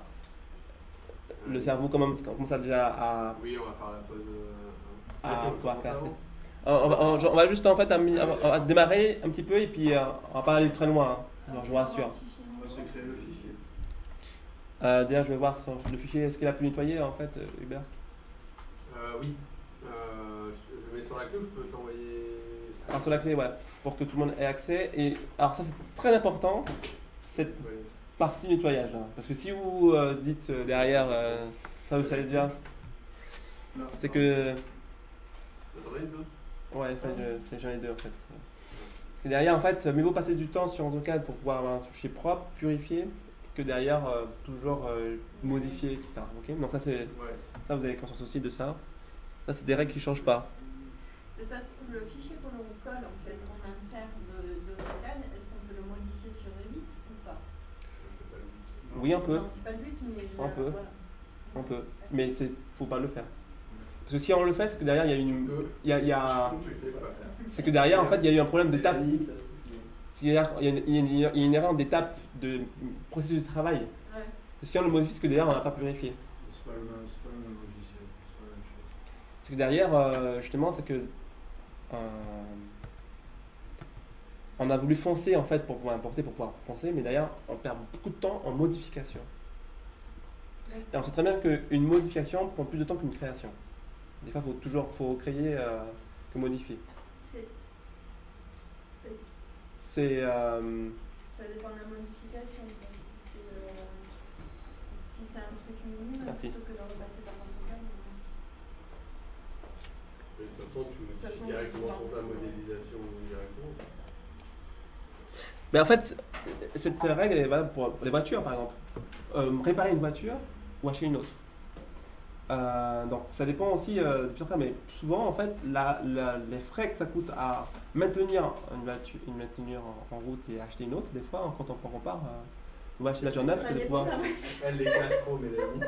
le cerveau commence à déjà à Oui, on va faire la pause. pouvoir casser. On va juste en fait on va démarrer un petit peu et puis on va pas aller très loin, hein, je vous rassure. On va se créer le fichier. Déjà je vais voir le fichier, est-ce qu'il a pu nettoyer en fait Hubert? Oui. Je mets sur la clé ou je peux t'envoyer. Alors sur la clé, ouais, pour que tout le monde ait accès. Et alors ça c'est très important, cette Ouais. partie nettoyage, hein, parce que si vous dites derrière, ça vous savez déjà, Non, c'est non. que T'en as une d'autre? ouais, j'en ai deux en fait. Parce que derrière, en fait, mieux vaut passer du temps sur AutoCAD pour pouvoir avoir un fichier propre, purifié, que derrière toujours modifier, etc. Ok, donc ça, Ouais. ça, vous avez conscience aussi de ça. Ça, c'est des règles qui ne changent pas. De toute façon, le fichier qu'on colle, en fait, on insère de AutoCAD, est-ce qu'on peut le modifier sur Revit ou pas? C'est pas le but. Oui, on peut, Non, c'est pas le but, mais On peut. voilà. on peut, mais il faut pas le faire. Parce que si on le fait, c'est que derrière, il y a une, il y a- Je fais pas. c'est que derrière, en fait, il y a eu un problème d'étape. C'est-à-dire, il y a une erreur d'étape de processus de travail. Ouais. Parce que si on le modifie, c'est que derrière, on n'a pas pu vérifier. C'est pas le même logiciel, c'est pas la même chose. C'est que derrière, justement, c'est que on a voulu foncer en fait pour pouvoir importer, pour pouvoir penser, mais derrière, on perd beaucoup de temps en modification. Et on sait très bien qu'une modification prend plus de temps qu'une création. Des fois, faut créer, que modifier. C'est. C'est. Ça dépend de la modification. Quoi. Si c'est un truc minime, Merci. plutôt que de repasser par un total. De toute façon, tu toute façon, modifies directement tu sur ta penses- modélisation directement. Mais en fait, cette règle elle est valable pour les voitures par exemple. Réparer une voiture ou acheter une autre. Donc ça dépend aussi de plusieurs cas, mais souvent en fait les frais que ça coûte à maintenir une voiture en route et acheter une autre, des fois quand on compare, on va acheter la voiture neuve Ça que de dépend. pouvoir. Elle les casse trop, Mélanie.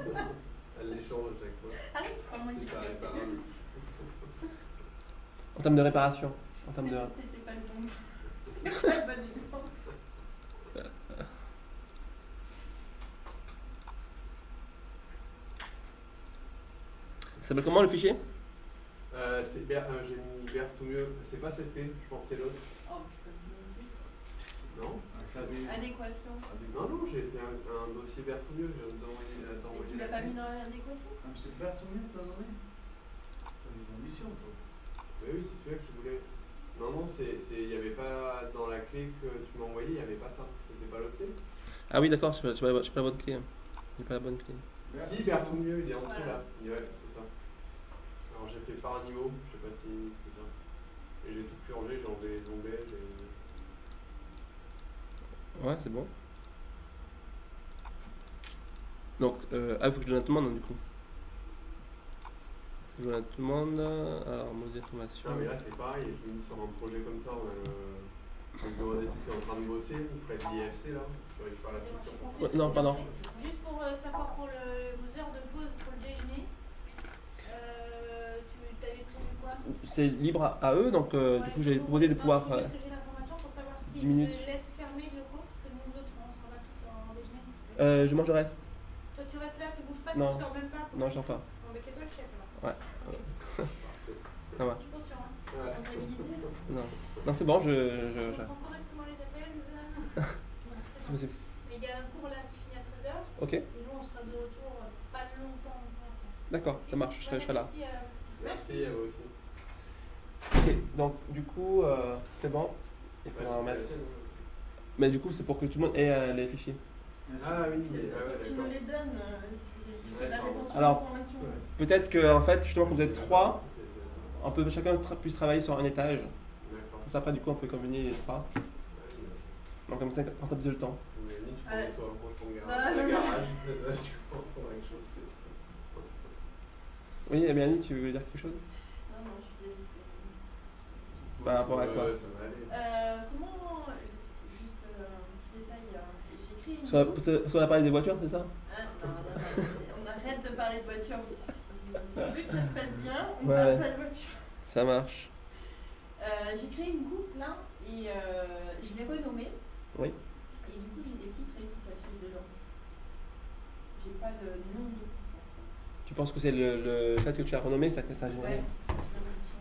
Elle les change à chaque fois. Arrête, c'est pas moi qui C'est pas fais. réparable. En termes de réparation. En termes de... C'était pas le bon. C'était pas le bon exemple. Ça s'appelle comment le fichier? J'ai mis vert tout mieux. C'est pas cette T, je pense que c'est l'autre. Oh, putain, Non adéquation. Non, non, j'ai fait un dossier vert tout mieux. Je viens de t'envoyer. Et tu l'as pas mis dans l'adéquation? Ah, mais c'est vert tout mieux que t'as donné. T'as des ambitions, toi. Mais oui, c'est celui-là que je voulais. Non, non, il n'y avait pas. Dans la clé que tu m'as envoyée, il n'y avait pas ça. C'était pas l'autre clé. Ah oui d'accord, c'est pas la bonne clé. C'est pas la bonne clé. Si, vert tout mieux, il est en dessous Voilà. là. Ouais, c'est ça. Alors j'ai fait par niveau, je sais pas si c'était ça. Et j'ai tout purgé, j'ai enlevé les onglets, Ouais, c'est bon. Donc, il faut que je donne la demande du coup. Je donne la demande. Alors, mode d'information. Ah mais là c'est pareil, je me dis sur un projet comme ça, on a le bureau d'études qui est en train de bosser, on ferait de l'IFC là, tu récupères la structure. Ouais, non, pardon. Juste pour savoir pour vos heures de pause pour le déjeuner, tu t'avais prévu quoi? C'est libre à eux, donc du coup, j'avais proposé de pouvoir. Juste que j'ai l'information pour savoir si 10 je minutes. laisse fermer le cours, parce que nous autres on sera pas tous en déjeuner. Je mange le reste. Toi tu restes là, tu bouges pas, Non. tu sors même pas. Non, je sors pas. Bon, mais c'est toi le chef là. Ouais. Ça va. Je suis conscient, hein. Ouais. Responsabilité. Non, non c'est bon, Je je... prends correctement les appels. C'est possible. Mais il y a un cours là qui finit à 13h. Ok, Et nous on sera de retour pas longtemps après. d'accord, ça marche, je serai là. Merci à vous aussi. Ok, donc du coup, c'est bon. Il Ouais, faudra en c'est mettre. la tienne, hein. Mais du coup, c'est pour que tout le monde ait les fichiers. Ah oui, Tu ouais, me d'accord. les donnes si tu fais de la D'accord. rétention Alors, d'informations. Peut-être que en fait, justement, quand vous êtes trois, on peut chacun puisse travailler sur un étage. D'accord. Comme ça, après, du coup, on peut combiner les trois. Donc comme ça, on rentabilise le temps. Mélanie, tu Ouais. prends toi, moi je prends le Non, garage. non, Le non. garage, là, tu prends quelque chose. Oui, Mélanie, tu veux dire quelque chose? Non, non, je suis disponible. Par rapport à quoi? Ouais, ça va aller. Comment. Juste un petit détail. J'écris une. Sur l'appareil des voitures, c'est ça? Ah, non, non, non, on arrête de parler de voiture. Si tu veux que ça se passe bien, on Ouais. parle pas de voiture. Ça marche. J'ai créé une coupe là et je l'ai renommée. Oui. Et du coup, j'ai des petits traits qui s'affichent dedans. J'ai pas de nom de coupe. Tu penses que c'est le fait que tu as renommé ça que ça a généré? Ouais, j'ai l'impression.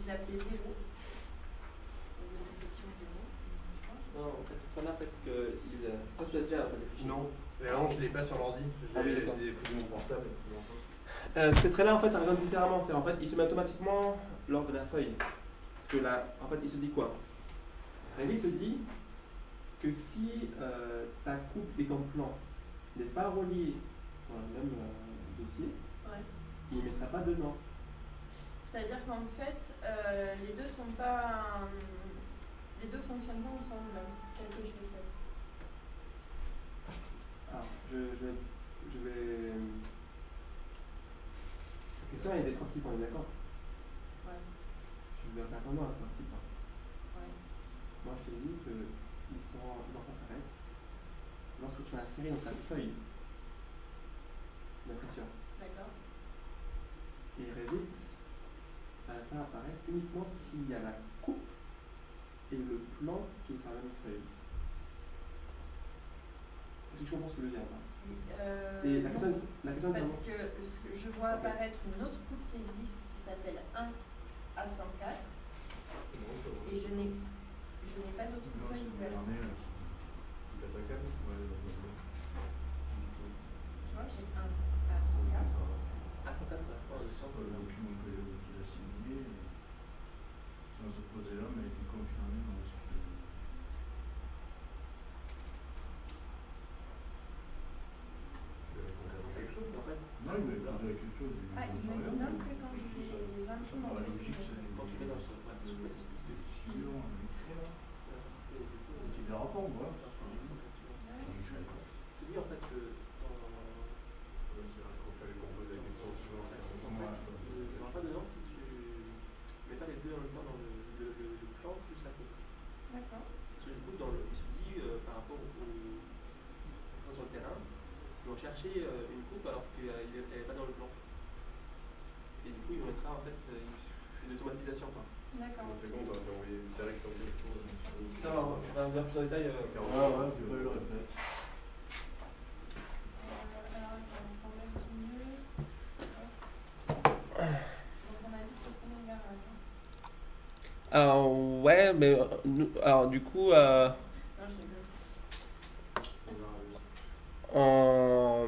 Je l'ai appelé 0. Au lieu de section 0. Non, en fait, c'est pas là, en fait, c'est que ça, tu l'as déjà, en fait, les fichiers. Non, mais non, je l'ai pas sur l'ordi. Ah oui, Je d'accord. l'ai pris de mon portable. Ces traits-là, en fait, ça résonne différemment. C'est en fait, il se met automatiquement lors de la feuille. Parce que là, en fait, il se dit quoi? Rémi se dit que si ta coupe et ton plan n'est pas relié sur le même dossier, Ouais. il ne mettra pas de nom. C'est-à-dire qu'en fait, les deux sont pas. Les deux fonctionnent pas ensemble, tel que je l'ai fait. Alors, je vais. La question est des trois types, on est d'accord? Ouais. Je vais faire comment à trois types? Ouais. Moi, je te dis qu'ils vont apparaître lorsque tu vas insérer dans ta feuille d'impression. D'accord. Et Revit va faire apparaître uniquement s'il y a la coupe et le plan qui est sur la même feuille. Est-ce que tu comprends ce que je veux dire là? Et la Non, question, c'est parce vraiment- que je vois apparaître une autre coupe qui existe qui s'appelle 1 à 104 et je n'ai pas d'autre feuille ouverte. Tu vois, j'ai 1 à 104. Ah, ça t'intéresse pas, je sens que- comprendre, voilà. C'est dit en fait que Quand fallait qu'on pose la question sur tu ne rentres pas dedans si tu mets pas les deux en même temps dans le plan plus la coupe. D'accord. Parce que du coup, tu dis par rapport sur le terrain, ils vont chercher une coupe alors qu'elle n'est pas dans le plan. Et du coup, ils vont être en fait une automatisation. Quoi. D'accord. On fait compte, on va envoyer direct en question. Ça, on va revenir plus en détail. Ouais, ouais, c'est pas eu le réflexe. Alors, attends, pour mettre mieux. Donc, on a dit que le garage. Alors, ouais, mais alors, du coup, Non, je rigole. en